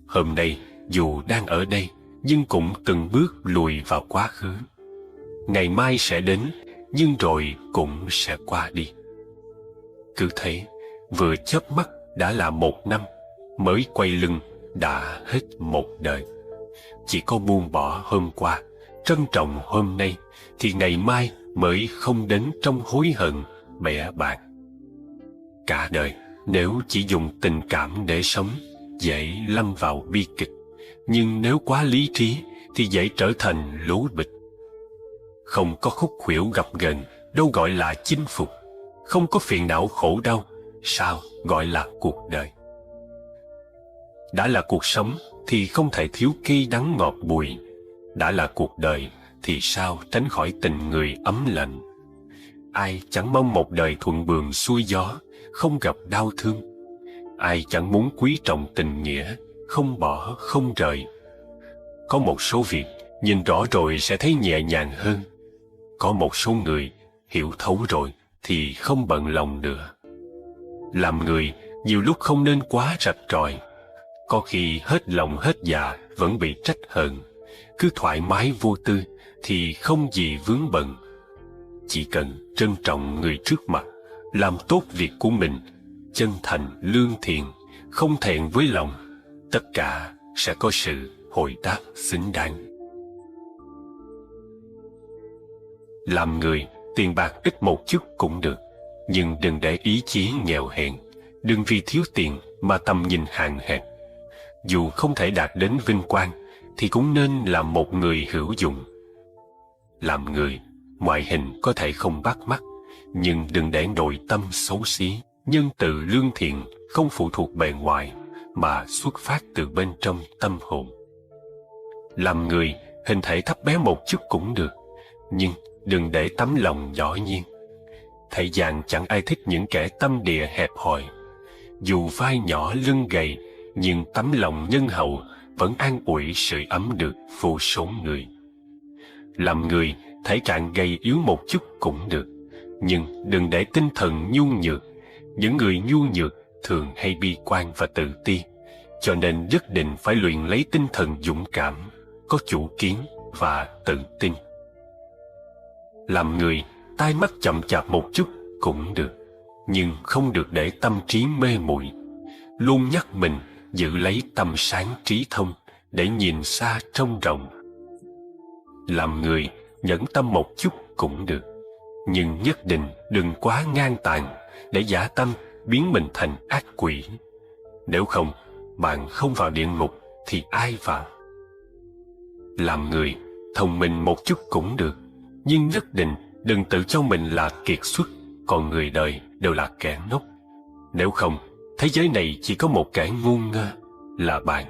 Hôm nay dù đang ở đây, nhưng cũng từng bước lùi vào quá khứ. Ngày mai sẽ đến, nhưng rồi cũng sẽ qua đi. Cứ thế, vừa chớp mắt đã là 1 năm, mới quay lưng đã hết một đời. Chỉ có buông bỏ hôm qua, trân trọng hôm nay, thì ngày mai mới không đến trong hối hận, bẽ bàng. Cả đời, nếu chỉ dùng tình cảm để sống, dễ lâm vào bi kịch. Nhưng nếu quá lý trí, thì dễ trở thành lố bịch. Không có khúc khuỷu gập ghềnh, đâu gọi là chinh phục. Không có phiền não khổ đau, sao gọi là cuộc đời. Đã là cuộc sống thì không thể thiếu cay đắng ngọt bùi. Đã là cuộc đời thì sao tránh khỏi tình người ấm lạnh. Ai chẳng mong một đời thuận buồm xuôi gió, không gặp đau thương. Ai chẳng muốn quý trọng tình nghĩa, không bỏ không rời. Có một số việc nhìn rõ rồi sẽ thấy nhẹ nhàng hơn. Có một số người hiểu thấu rồi thì không bận lòng nữa. Làm người nhiều lúc không nên quá rạch ròi. có khi hết lòng hết dạ vẫn bị trách hờn. Cứ thoải mái vô tư thì không gì vướng bận. Chỉ cần trân trọng người trước mặt, làm tốt việc của mình, chân thành lương thiện, không thẹn với lòng, tất cả sẽ có sự hồi đáp xứng đáng. Làm người, tiền bạc ít một chút cũng được, nhưng đừng để ý chí nghèo hèn, đừng vì thiếu tiền mà tầm nhìn hạn hẹp. Dù không thể đạt đến vinh quang, thì cũng nên là một người hữu dụng. Làm người, ngoại hình có thể không bắt mắt, nhưng đừng để nội tâm xấu xí, nhân từ lương thiện không phụ thuộc bề ngoài, mà xuất phát từ bên trong tâm hồn. Làm người, hình thể thấp bé một chút cũng được, nhưng đừng để tấm lòng nhỏ nhiên. Thế gian chẳng ai thích những kẻ tâm địa hẹp hòi. Dù vai nhỏ lưng gầy, nhưng tấm lòng nhân hậu vẫn an ủi sưởi ấm được vô số người. Làm người, thể trạng gầy yếu một chút cũng được, nhưng đừng để tinh thần nhu nhược. Những người nhu nhược thường hay bi quan và tự ti, cho nên nhất định phải luyện lấy tinh thần dũng cảm, có chủ kiến và tự tin. Làm người, tai mắt chậm chạp một chút cũng được, nhưng không được để tâm trí mê muội. Luôn nhắc mình giữ lấy tâm sáng trí thông để nhìn xa trông rộng. Làm người, nhẫn tâm một chút cũng được, nhưng nhất định đừng quá ngang tàn để dã tâm biến mình thành ác quỷ. Nếu không, bạn không vào địa ngục thì ai vào? Làm người, thông minh một chút cũng được, nhưng nhất định đừng tự cho mình là kiệt xuất, còn người đời đều là kẻ ngốc. Nếu không, thế giới này chỉ có một kẻ ngu ngơ, là bạn.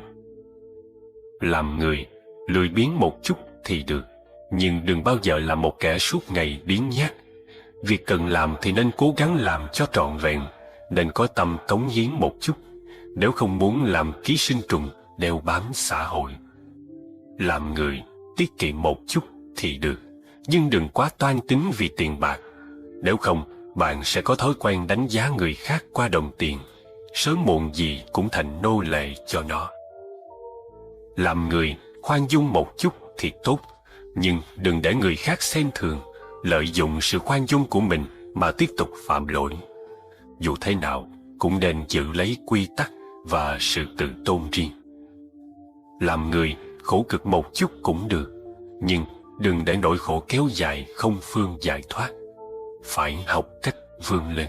Làm người, lười biếng một chút thì được, nhưng đừng bao giờ là một kẻ suốt ngày biếng nhác. Việc cần làm thì nên cố gắng làm cho trọn vẹn, nên có tâm cống hiến một chút, nếu không muốn làm ký sinh trùng đeo bám xã hội. Làm người, tiết kiệm một chút thì được, nhưng đừng quá toan tính vì tiền bạc. Nếu không, bạn sẽ có thói quen đánh giá người khác qua đồng tiền, sớm muộn gì cũng thành nô lệ cho nó. Làm người, khoan dung một chút thì tốt, nhưng đừng để người khác xem thường, lợi dụng sự khoan dung của mình mà tiếp tục phạm lỗi. Dù thế nào, cũng nên giữ lấy quy tắc và sự tự tôn riêng. Làm người, khổ cực một chút cũng được, nhưng đừng để nỗi khổ kéo dài không phương giải thoát. Phải học cách vươn lên.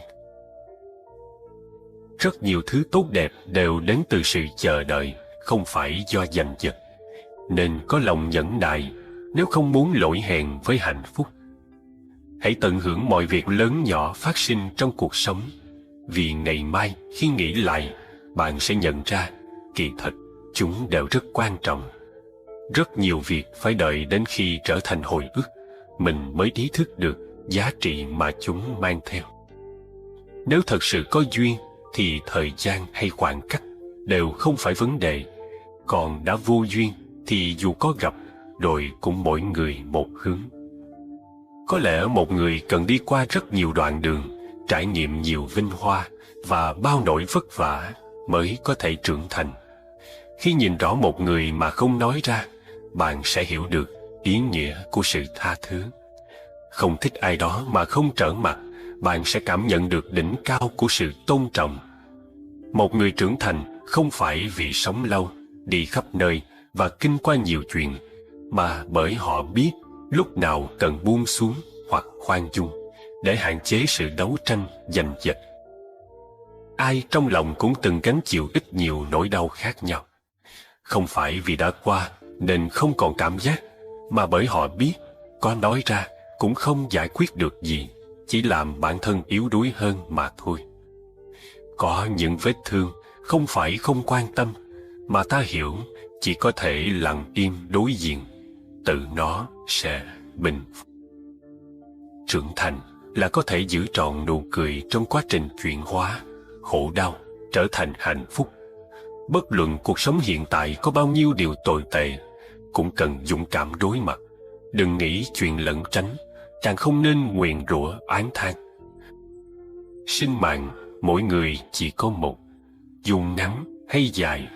Rất nhiều thứ tốt đẹp đều đến từ sự chờ đợi, không phải do giành giật. Nên có lòng nhẫn nại, nếu không muốn lỗi hẹn với hạnh phúc. Hãy tận hưởng mọi việc lớn nhỏ phát sinh trong cuộc sống, vì ngày mai khi nghĩ lại, bạn sẽ nhận ra, kỳ thật, chúng đều rất quan trọng. Rất nhiều việc phải đợi đến khi trở thành hồi ức, mình mới ý thức được giá trị mà chúng mang theo. Nếu thật sự có duyên, thì thời gian hay khoảng cách đều không phải vấn đề. Còn đã vô duyên, thì dù có gặp, rồi cũng mỗi người một hướng. Có lẽ một người cần đi qua rất nhiều đoạn đường, trải nghiệm nhiều vinh hoa và bao nỗi vất vả mới có thể trưởng thành. Khi nhìn rõ một người mà không nói ra, bạn sẽ hiểu được ý nghĩa của sự tha thứ. Không thích ai đó mà không trở mặt, bạn sẽ cảm nhận được đỉnh cao của sự tôn trọng. Một người trưởng thành không phải vì sống lâu, đi khắp nơi và kinh qua nhiều chuyện, mà bởi họ biết lúc nào cần buông xuống hoặc khoan dung để hạn chế sự đấu tranh giành giật. Ai trong lòng cũng từng gánh chịu ít nhiều nỗi đau khác nhau. Không phải vì đã qua nên không còn cảm giác, mà bởi họ biết có nói ra cũng không giải quyết được gì, chỉ làm bản thân yếu đuối hơn mà thôi. Có những vết thương không phải không quan tâm, mà ta hiểu chỉ có thể lặng im đối diện, tự nó sẽ bình phục. Trưởng thành là có thể giữ trọn nụ cười trong quá trình chuyển hóa, khổ đau trở thành hạnh phúc. Bất luận cuộc sống hiện tại có bao nhiêu điều tồi tệ, cũng cần dũng cảm đối mặt. Đừng nghĩ chuyện lẩn tránh, càng không nên nguyền rủa oán than. Sinh mạng mỗi người chỉ có một, dù ngắn hay dài,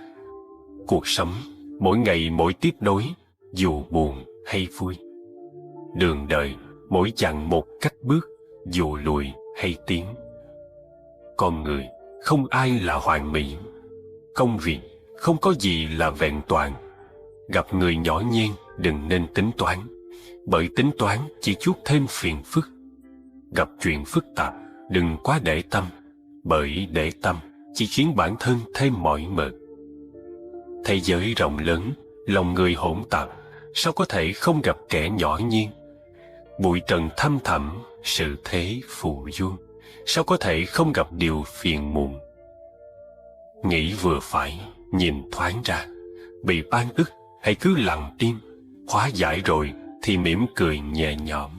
cuộc sống, mỗi ngày mỗi tiếp nối, dù buồn hay vui. Đường đời mỗi chặng một cách bước, dù lùi hay tiến. Con người không ai là hoàn mỹ. Công việc không có gì là vẹn toàn. Gặp người nhỏ nhen đừng nên tính toán, bởi tính toán chỉ chuốc thêm phiền phức. Gặp chuyện phức tạp đừng quá để tâm, bởi để tâm chỉ khiến bản thân thêm mỏi mệt. Thế giới rộng lớn, lòng người hỗn tạp, sao có thể không gặp kẻ nhỏ nhen? Bụi trần thăm thẳm, sự thế phù du, sao có thể không gặp điều phiền muộn? Nghĩ vừa phải, nhìn thoáng ra, bị ban ức hãy cứ lặng im, hóa giải rồi thì mỉm cười nhẹ nhõm.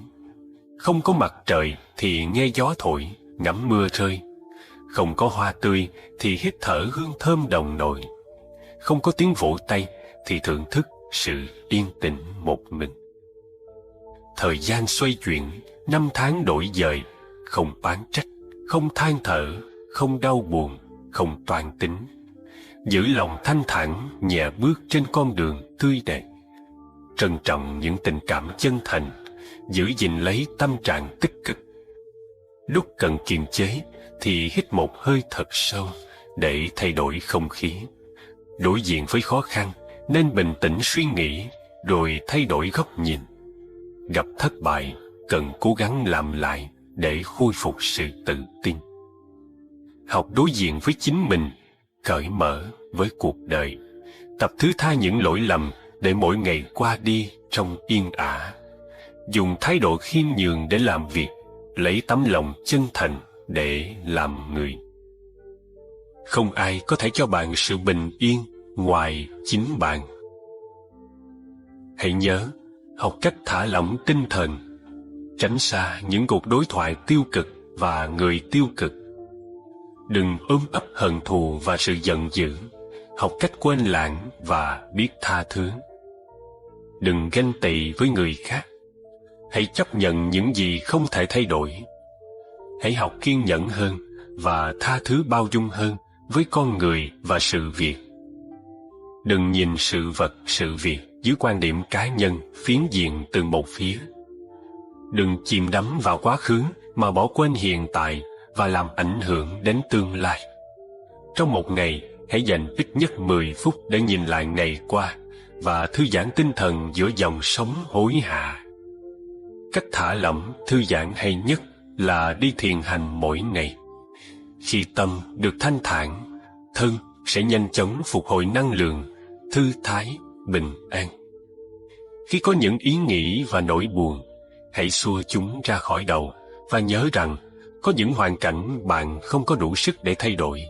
Không có mặt trời thì nghe gió thổi, ngắm mưa rơi. Không có hoa tươi thì hít thở hương thơm đồng nồi. Không có tiếng vỗ tay thì thưởng thức sự yên tĩnh một mình. Thời gian xoay chuyển, năm tháng đổi dời, không oán trách, không than thở, không đau buồn, không toan tính. Giữ lòng thanh thản, nhẹ bước trên con đường tươi đẹp. Trân trọng những tình cảm chân thành, giữ gìn lấy tâm trạng tích cực. Lúc cần kiềm chế thì hít một hơi thật sâu để thay đổi không khí. Đối diện với khó khăn nên bình tĩnh suy nghĩ rồi thay đổi góc nhìn. Gặp thất bại cần cố gắng làm lại để khôi phục sự tự tin. Học đối diện với chính mình, cởi mở với cuộc đời. Tập thứ tha những lỗi lầm để mỗi ngày qua đi trong yên ả. Dùng thái độ khiêm nhường để làm việc, lấy tấm lòng chân thành để làm người. Không ai có thể cho bạn sự bình yên ngoài chính bạn. Hãy nhớ, học cách thả lỏng tinh thần, tránh xa những cuộc đối thoại tiêu cực và người tiêu cực. Đừng ôm ấp hận thù và sự giận dữ, học cách quên lãng và biết tha thứ. Đừng ganh tị với người khác, hãy chấp nhận những gì không thể thay đổi. Hãy học kiên nhẫn hơn và tha thứ bao dung hơn với con người và sự việc. Đừng nhìn sự vật, sự việc dưới quan điểm cá nhân, phiến diện từ một phía. Đừng chìm đắm vào quá khứ mà bỏ quên hiện tại và làm ảnh hưởng đến tương lai. Trong một ngày, hãy dành ít nhất 10 phút để nhìn lại ngày qua và thư giãn tinh thần giữa dòng sống hối hả. Cách thả lỏng, thư giãn hay nhất là đi thiền hành mỗi ngày. Khi tâm được thanh thản, thân sẽ nhanh chóng phục hồi năng lượng, thư thái, bình an. Khi có những ý nghĩ và nỗi buồn, hãy xua chúng ra khỏi đầu và nhớ rằng có những hoàn cảnh bạn không có đủ sức để thay đổi.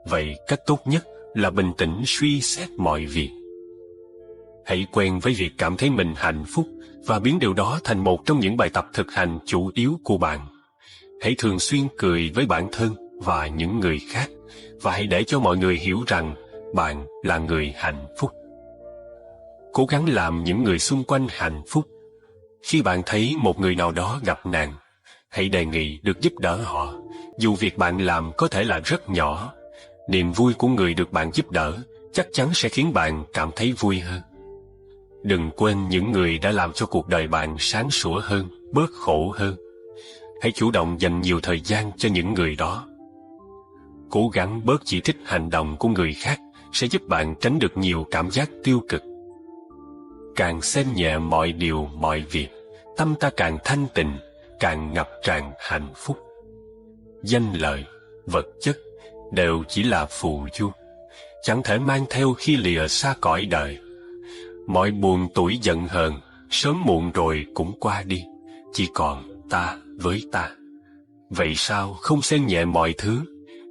Vậy cách tốt nhất là bình tĩnh suy xét mọi việc. Hãy quen với việc cảm thấy mình hạnh phúc và biến điều đó thành một trong những bài tập thực hành chủ yếu của bạn. Hãy thường xuyên cười với bản thân và những người khác và hãy để cho mọi người hiểu rằng bạn là người hạnh phúc. Cố gắng làm những người xung quanh hạnh phúc. Khi bạn thấy một người nào đó gặp nạn, hãy đề nghị được giúp đỡ họ, dù việc bạn làm có thể là rất nhỏ. Niềm vui của người được bạn giúp đỡ chắc chắn sẽ khiến bạn cảm thấy vui hơn. Đừng quên những người đã làm cho cuộc đời bạn sáng sủa hơn, bớt khổ hơn. Hãy chủ động dành nhiều thời gian cho những người đó. Cố gắng bớt chỉ trích hành động của người khác sẽ giúp bạn tránh được nhiều cảm giác tiêu cực. Càng xem nhẹ mọi điều, mọi việc, tâm ta càng thanh tịnh, càng ngập tràn hạnh phúc. Danh lợi, vật chất đều chỉ là phù du, chẳng thể mang theo khi lìa xa cõi đời. Mọi buồn tủi giận hờn sớm muộn rồi cũng qua đi, chỉ còn ta với ta. Vậy sao không xem nhẹ mọi thứ,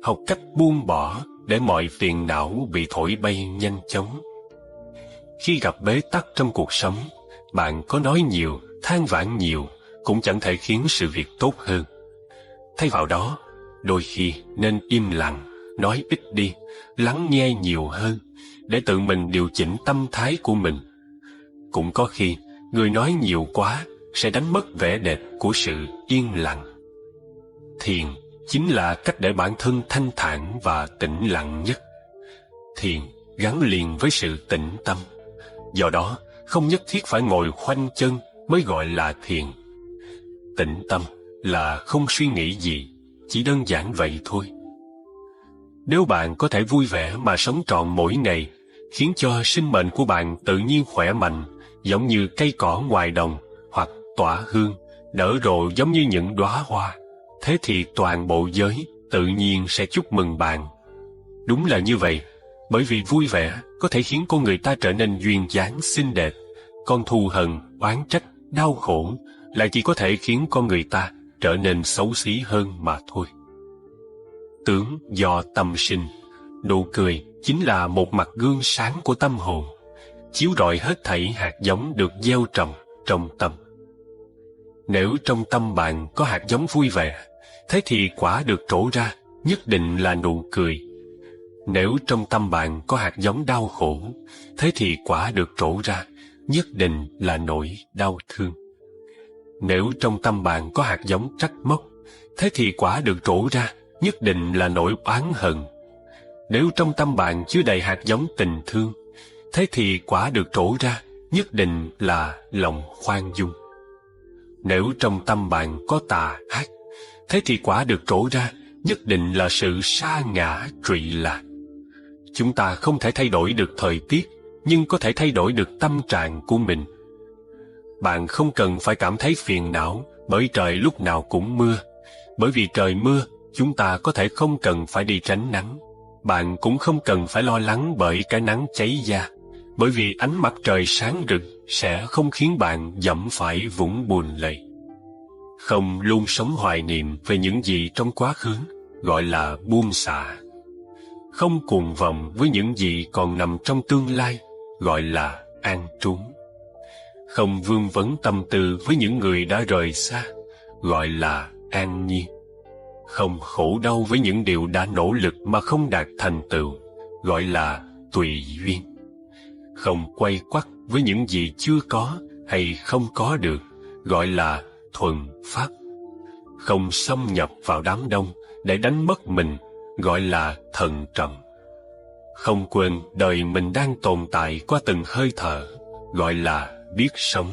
học cách buông bỏ để mọi phiền não bị thổi bay nhanh chóng. Khi gặp bế tắc trong cuộc sống, bạn có nói nhiều, than vãn nhiều cũng chẳng thể khiến sự việc tốt hơn. Thay vào đó, đôi khi nên im lặng, nói ít đi, lắng nghe nhiều hơn, để tự mình điều chỉnh tâm thái của mình. Cũng có khi, người nói nhiều quá sẽ đánh mất vẻ đẹp của sự yên lặng. Thiền chính là cách để bản thân thanh thản và tĩnh lặng nhất. Thiền gắn liền với sự tĩnh tâm. Do đó, không nhất thiết phải ngồi khoanh chân mới gọi là thiền. Tĩnh tâm là không suy nghĩ gì, chỉ đơn giản vậy thôi. Nếu bạn có thể vui vẻ mà sống trọn mỗi ngày, khiến cho sinh mệnh của bạn tự nhiên khỏe mạnh, giống như cây cỏ ngoài đồng, hoặc tỏa hương, nở rộ giống như những đóa hoa, thế thì toàn bộ giới tự nhiên sẽ chúc mừng bạn. Đúng là như vậy, bởi vì vui vẻ có thể khiến con người ta trở nên duyên dáng xinh đẹp, còn thù hận, oán trách, đau khổ lại chỉ có thể khiến con người ta trở nên xấu xí hơn mà thôi. Tướng do tâm sinh, nụ cười chính là một mặt gương sáng của tâm hồn, chiếu rọi hết thảy hạt giống được gieo trồng trong tâm. Nếu trong tâm bạn có hạt giống vui vẻ, thế thì quả được trổ ra nhất định là nụ cười. Nếu trong tâm bạn có hạt giống đau khổ, thế thì quả được trổ ra nhất định là nỗi đau thương. Nếu trong tâm bạn có hạt giống trách móc, thế thì quả được trổ ra nhất định là nỗi oán hận. Nếu trong tâm bạn chứa đầy hạt giống tình thương, thế thì quả được trổ ra nhất định là lòng khoan dung. Nếu trong tâm bạn có tà ác, thế thì quả được trổ ra nhất định là sự sa ngã trụy lạc. Chúng ta không thể thay đổi được thời tiết, nhưng có thể thay đổi được tâm trạng của mình. Bạn không cần phải cảm thấy phiền não bởi trời lúc nào cũng mưa. Bởi vì trời mưa, chúng ta có thể không cần phải đi tránh nắng. Bạn cũng không cần phải lo lắng bởi cái nắng cháy da, bởi vì ánh mặt trời sáng rực sẽ không khiến bạn dẫm phải vũng bùn lầy. Không luôn sống hoài niệm về những gì trong quá khứ, gọi là buông xả. Không cuồng vọng với những gì còn nằm trong tương lai, gọi là an trú. Không vương vấn tâm tư với những người đã rời xa, gọi là an nhiên. Không khổ đau với những điều đã nỗ lực mà không đạt thành tựu, gọi là tùy duyên. Không quay quắt với những gì chưa có hay không có được, gọi là thuần pháp. Không xâm nhập vào đám đông để đánh mất mình, gọi là thận trọng. Không quên đời mình đang tồn tại qua từng hơi thở, gọi là biết sống.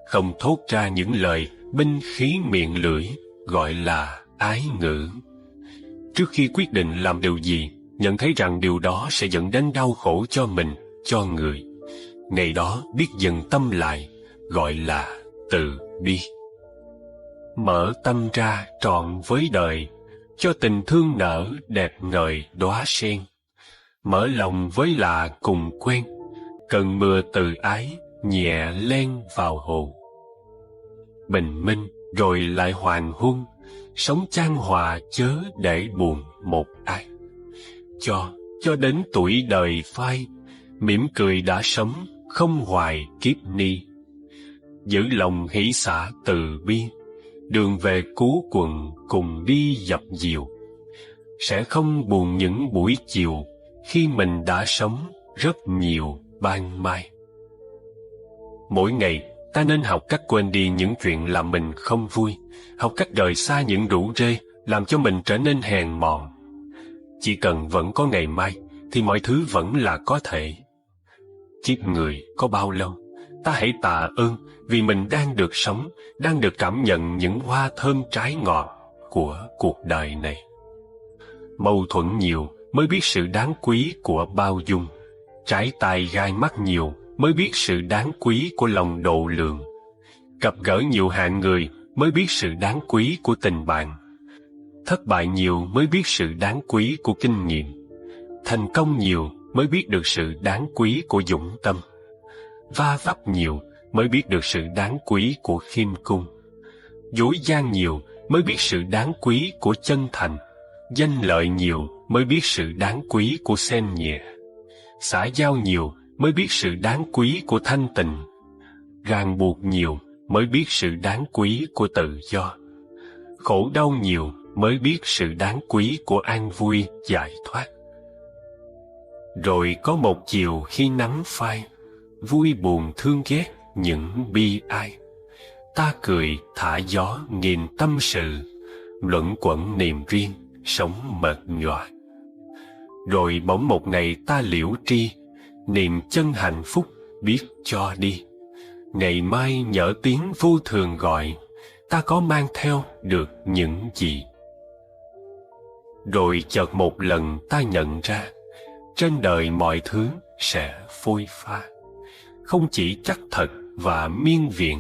Không thốt ra những lời binh khí miệng lưỡi, gọi là ái ngữ. Trước khi quyết định làm điều gì, nhận thấy rằng điều đó sẽ dẫn đến đau khổ cho mình, cho người. Ngày đó biết dừng tâm lại, gọi là từ bi. Mở tâm ra trọn với đời, cho tình thương nở đẹp ngời đóa sen. Mở lòng với lạ cùng quen, cơn mưa từ ái nhẹ len vào hồn. Bình minh rồi lại hoàng hôn, sống chan hòa chớ để buồn một ai. Cho đến tuổi đời phai, mỉm cười đã sống, không hoài kiếp ni. Giữ lòng hỷ xả từ bi, đường về cứu quần cùng đi dập dìu. Sẽ không buồn những buổi chiều, khi mình đã sống rất nhiều ban mai. Mỗi ngày, ta nên học cách quên đi những chuyện làm mình không vui, học cách rời xa những rủ rê làm cho mình trở nên hèn mọn. Chỉ cần vẫn có ngày mai, thì mọi thứ vẫn là có thể. Kiếp người có bao lâu, ta hãy tạ ơn vì mình đang được sống, đang được cảm nhận những hoa thơm trái ngọt của cuộc đời này. Mâu thuẫn nhiều mới biết sự đáng quý của bao dung, trái tai gai mắt nhiều mới biết sự đáng quý của lòng độ lượng. Gặp gỡ nhiều hạng người mới biết sự đáng quý của tình bạn. Thất bại nhiều mới biết sự đáng quý của kinh nghiệm. Thành công nhiều mới biết được sự đáng quý của dũng tâm. Va vấp nhiều mới biết được sự đáng quý của khiêm cung. Dối gian nhiều mới biết sự đáng quý của chân thành. Danh lợi nhiều mới biết sự đáng quý của xem nhẹ. Xã giao nhiều mới biết sự đáng quý của thanh tịnh. Ràng buộc nhiều mới biết sự đáng quý của tự do. Khổ đau nhiều mới biết sự đáng quý của an vui giải thoát. Rồi có một chiều khi nắng phai, vui buồn thương ghét những bi ai. Ta cười thả gió nghìn tâm sự, luẩn quẩn niềm riêng sống mệt nhoài. Rồi bỗng một ngày ta liễu tri, niềm chân hạnh phúc biết cho đi. Ngày mai nhỡ tiếng vô thường gọi, ta có mang theo được những gì? Rồi chợt một lần ta nhận ra, trên đời mọi thứ sẽ phôi pha, không chỉ chắc thật và miên viễn,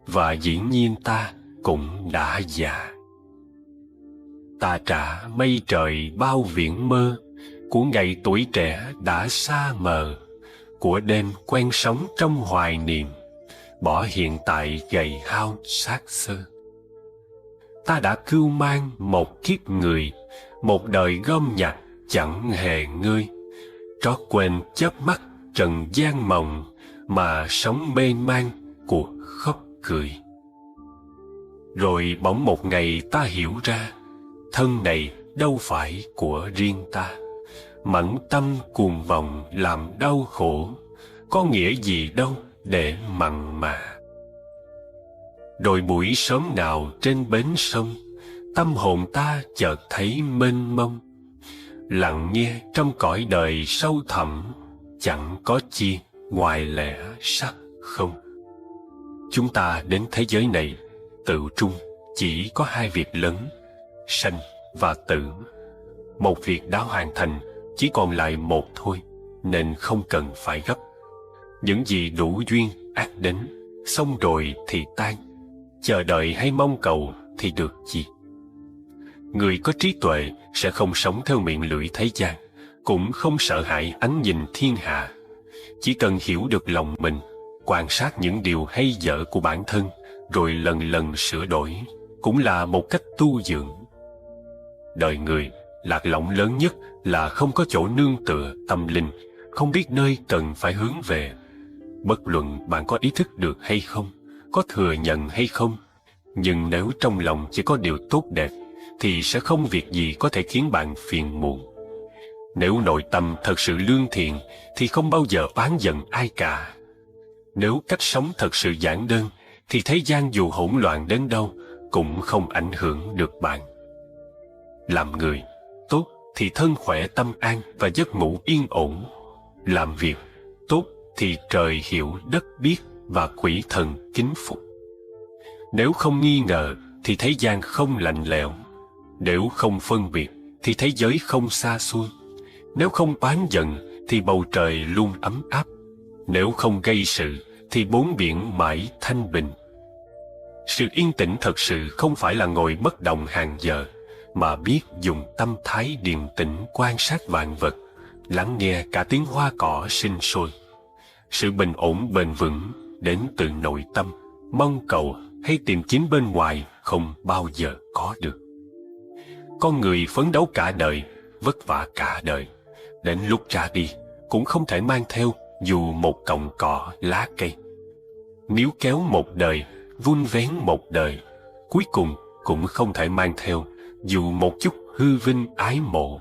và dĩ nhiên ta cũng đã già. Ta trả mây trời bao viễn mơ, của ngày tuổi trẻ đã xa mờ, của đêm quen sống trong hoài niệm, bỏ hiện tại gầy hao xác xơ. Ta đã cưu mang một kiếp người, một đời gom nhặt chẳng hề ngơi, trót quên chớp mắt trần gian mộng, mà sống mê man cuộc khóc cười. Rồi bỗng một ngày ta hiểu ra, thân này đâu phải của riêng ta, mẫn tâm cuồng vọng làm đau khổ, có nghĩa gì đâu để mặn mà. Rồi buổi sớm nào trên bến sông, tâm hồn ta chợt thấy mênh mông, lặng nghe trong cõi đời sâu thẳm, chẳng có chi ngoài lẽ sắc không. Chúng ta đến thế giới này tự trung chỉ có hai việc lớn, sanh và tử. Một việc đã hoàn thành, chỉ còn lại một thôi, nên không cần phải gấp. Những gì đủ duyên ắt đến, xong rồi thì tan, chờ đợi hay mong cầu thì được gì? Người có trí tuệ sẽ không sống theo miệng lưỡi thế gian, cũng không sợ hãi ánh nhìn thiên hạ. Chỉ cần hiểu được lòng mình, quan sát những điều hay dở của bản thân, rồi lần lần sửa đổi, cũng là một cách tu dưỡng. Đời người, lạc lõng lớn nhất là không có chỗ nương tựa tâm linh, không biết nơi cần phải hướng về. Bất luận bạn có ý thức được hay không, có thừa nhận hay không, nhưng nếu trong lòng chỉ có điều tốt đẹp, thì sẽ không việc gì có thể khiến bạn phiền muộn. Nếu nội tâm thật sự lương thiện, thì không bao giờ oán giận ai cả. Nếu cách sống thật sự giản đơn, thì thế gian dù hỗn loạn đến đâu, cũng không ảnh hưởng được bạn. Làm người tốt thì thân khỏe tâm an và giấc ngủ yên ổn. Làm việc tốt thì trời hiểu đất biết và quỷ thần kính phục. Nếu không nghi ngờ thì thế gian không lạnh lẽo. Nếu không phân biệt thì thế giới không xa xôi. Nếu không oán giận thì bầu trời luôn ấm áp. Nếu không gây sự thì bốn biển mãi thanh bình. Sự yên tĩnh thật sự không phải là ngồi bất động hàng giờ, mà biết dùng tâm thái điềm tĩnh quan sát vạn vật, lắng nghe cả tiếng hoa cỏ sinh sôi. Sự bình ổn bền vững đến từ nội tâm, mong cầu hay tìm kiếm bên ngoài không bao giờ có được. Con người phấn đấu cả đời, vất vả cả đời, đến lúc ra đi cũng không thể mang theo dù một cọng cỏ lá cây. Níu kéo một đời, vun vén một đời, cuối cùng cũng không thể mang theo dù một chút hư vinh ái mộ.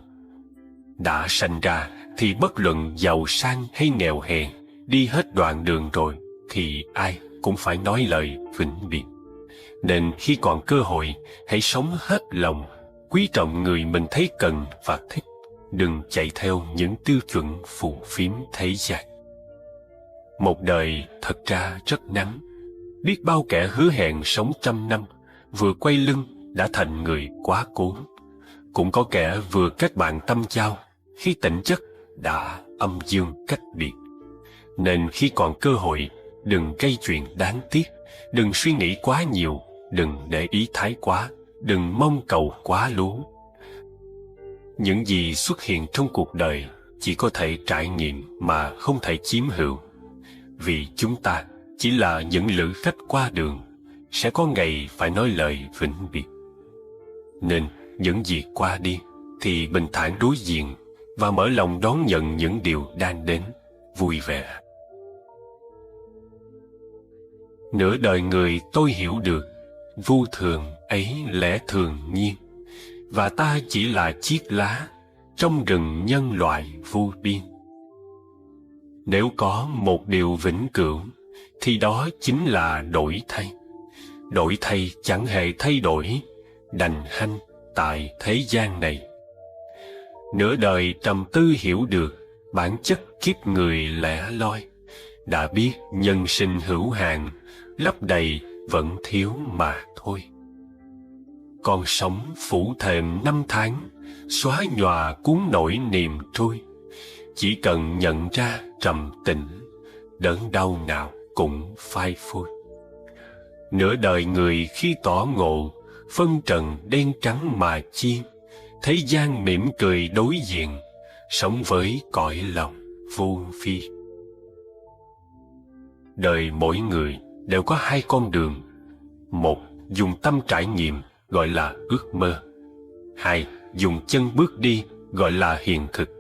Đã sanh ra thì bất luận giàu sang hay nghèo hèn, đi hết đoạn đường rồi thì ai cũng phải nói lời vĩnh biệt. Nên khi còn cơ hội, hãy sống hết lòng, quý trọng người mình thấy cần và thích. Đừng chạy theo những tiêu chuẩn phù phiếm thế gian. Một đời thật ra rất ngắn. Biết bao kẻ hứa hẹn sống 100 năm, vừa quay lưng đã thành người quá cố. Cũng có kẻ vừa kết bạn tâm giao, khi tỉnh giấc đã âm dương cách biệt. Nên khi còn cơ hội, đừng gây chuyện đáng tiếc, đừng suy nghĩ quá nhiều, đừng để ý thái quá, đừng mong cầu quá lố. Những gì xuất hiện trong cuộc đời chỉ có thể trải nghiệm mà không thể chiếm hữu. Vì chúng ta chỉ là những lữ khách qua đường, sẽ có ngày phải nói lời vĩnh biệt. Nên những gì qua đi thì bình thản đối diện và mở lòng đón nhận những điều đang đến, vui vẻ. Nửa đời người tôi hiểu được, vô thường ấy lẽ thường nhiên, và ta chỉ là chiếc lá trong rừng nhân loại vô biên. Nếu có một điều vĩnh cửu, thì đó chính là đổi thay. Đổi thay chẳng hề thay đổi, đành hanh tại thế gian này. Nửa đời trầm tư hiểu được bản chất kiếp người lẻ loi, đã biết nhân sinh hữu hạn, lấp đầy vẫn thiếu mà thôi. Con sống phủ thềm năm tháng, xóa nhòa cuốn nỗi niềm trôi. Chỉ cần nhận ra trầm tĩnh, đớn đau nào cũng phai phôi. Nửa đời người khi tỏ ngộ, phân trần đen trắng mà chi, thế gian mỉm cười đối diện, sống với cõi lòng vô phi. Đời mỗi người đều có hai con đường. Một, dùng tâm trải nghiệm, gọi là ước mơ. Hai, dùng chân bước đi, gọi là hiện thực.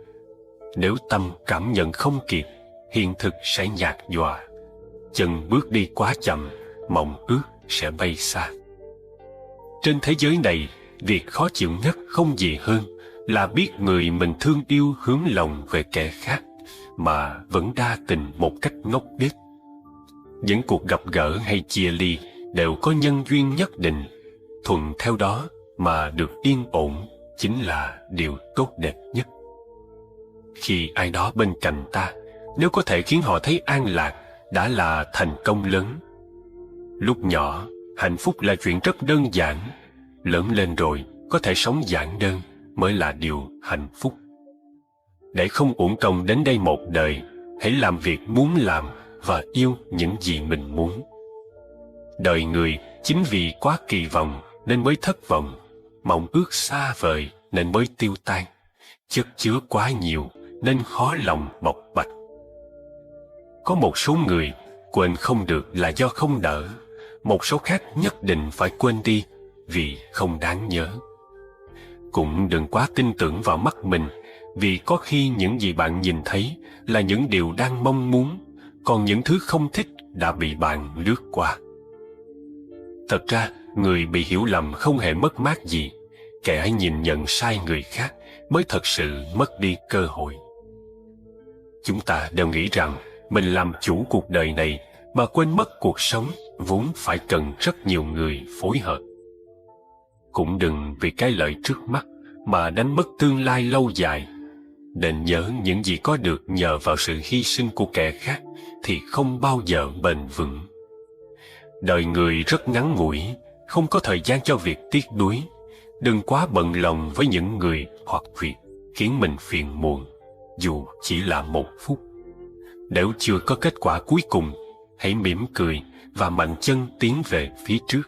Nếu tâm cảm nhận không kịp, hiện thực sẽ nhạt nhòa. Chân bước đi quá chậm, mộng ước sẽ bay xa. Trên thế giới này, việc khó chịu nhất không gì hơn là biết người mình thương yêu hướng lòng về kẻ khác, mà vẫn đa tình một cách ngốc nghếch. Những cuộc gặp gỡ hay chia ly đều có nhân duyên nhất định, thuận theo đó mà được yên ổn chính là điều tốt đẹp nhất. Khi ai đó bên cạnh ta, nếu có thể khiến họ thấy an lạc, đã là thành công lớn. Lúc nhỏ, hạnh phúc là chuyện rất đơn giản. Lớn lên rồi, có thể sống giản đơn mới là điều hạnh phúc. Để không uổng công đến đây một đời, hãy làm việc muốn làm và yêu những gì mình muốn. Đời người chính vì quá kỳ vọng nên mới thất vọng, mộng ước xa vời nên mới tiêu tan, chất chứa quá nhiều nên khó lòng bộc bạch. Có một số người quên không được là do không nỡ, một số khác nhất định phải quên đi vì không đáng nhớ. Cũng đừng quá tin tưởng vào mắt mình, vì có khi những gì bạn nhìn thấy là những điều đang mong muốn, còn những thứ không thích đã bị bạn lướt qua. Thật ra, người bị hiểu lầm không hề mất mát gì, kẻ nhìn nhận sai người khác mới thật sự mất đi cơ hội. Chúng ta đều nghĩ rằng mình làm chủ cuộc đời này mà quên mất cuộc sống vốn phải cần rất nhiều người phối hợp. Cũng đừng vì cái lợi trước mắt mà đánh mất tương lai lâu dài. Nên nhớ những gì có được nhờ vào sự hy sinh của kẻ khác thì không bao giờ bền vững. Đời người rất ngắn ngủi, không có thời gian cho việc tiếc nuối. Đừng quá bận lòng với những người hoặc việc khiến mình phiền muộn, dù chỉ là một phút. Nếu chưa có kết quả cuối cùng, hãy mỉm cười và mạnh chân tiến về phía trước.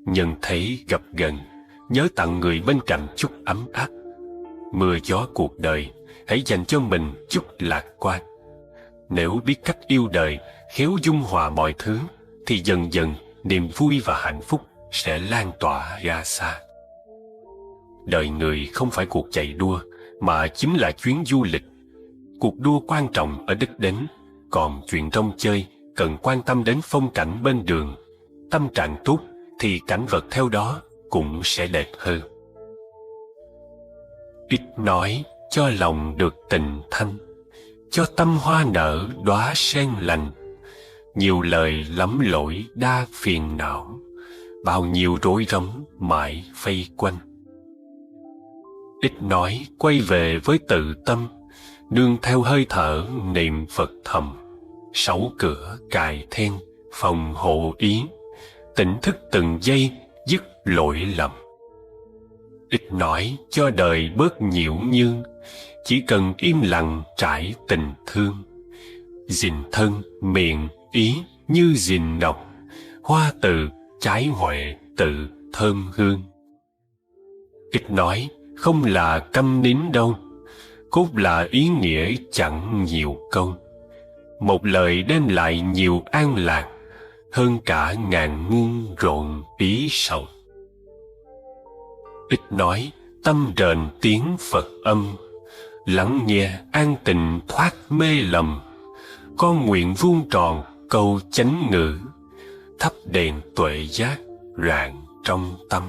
Nhân thế gặp gần, nhớ tặng người bên cạnh chút ấm áp. Mưa gió cuộc đời, hãy dành cho mình chút lạc quan. Nếu biết cách yêu đời, khéo dung hòa mọi thứ, thì dần dần niềm vui và hạnh phúc sẽ lan tỏa ra xa. Đời người không phải cuộc chạy đua, mà chính là chuyến du lịch. Cuộc đua quan trọng ở đích đến, còn chuyện rong chơi cần quan tâm đến phong cảnh bên đường. Tâm trạng tốt thì cảnh vật theo đó cũng sẽ đẹp hơn. Ít nói cho lòng được tình thanh, cho tâm hoa nở đóa sen lành. Nhiều lời lắm lỗi đa phiền não, bao nhiêu rối rắm mãi vây quanh. Ít nói quay về với tự tâm, nương theo hơi thở niệm Phật thầm. Sáu cửa cài then phòng hộ ý, tỉnh thức từng giây dứt lỗi lầm. Ít nói cho đời bớt nhiễu nhương, chỉ cần im lặng trải tình thương. Gìn thân miệng ý như gìn ngọc, hoa từ trái huệ tự thơm hương. Ít nói không là câm nín đâu, cốt là ý nghĩa chẳng nhiều câu. Một lời đem lại nhiều an lạc, hơn cả ngàn muôn rộn ý sầu. Ít nói tâm rền tiếng Phật âm, lắng nghe an tình thoát mê lầm. Con nguyện vuông tròn câu chánh ngữ, thắp đèn tuệ giác rạng trong tâm.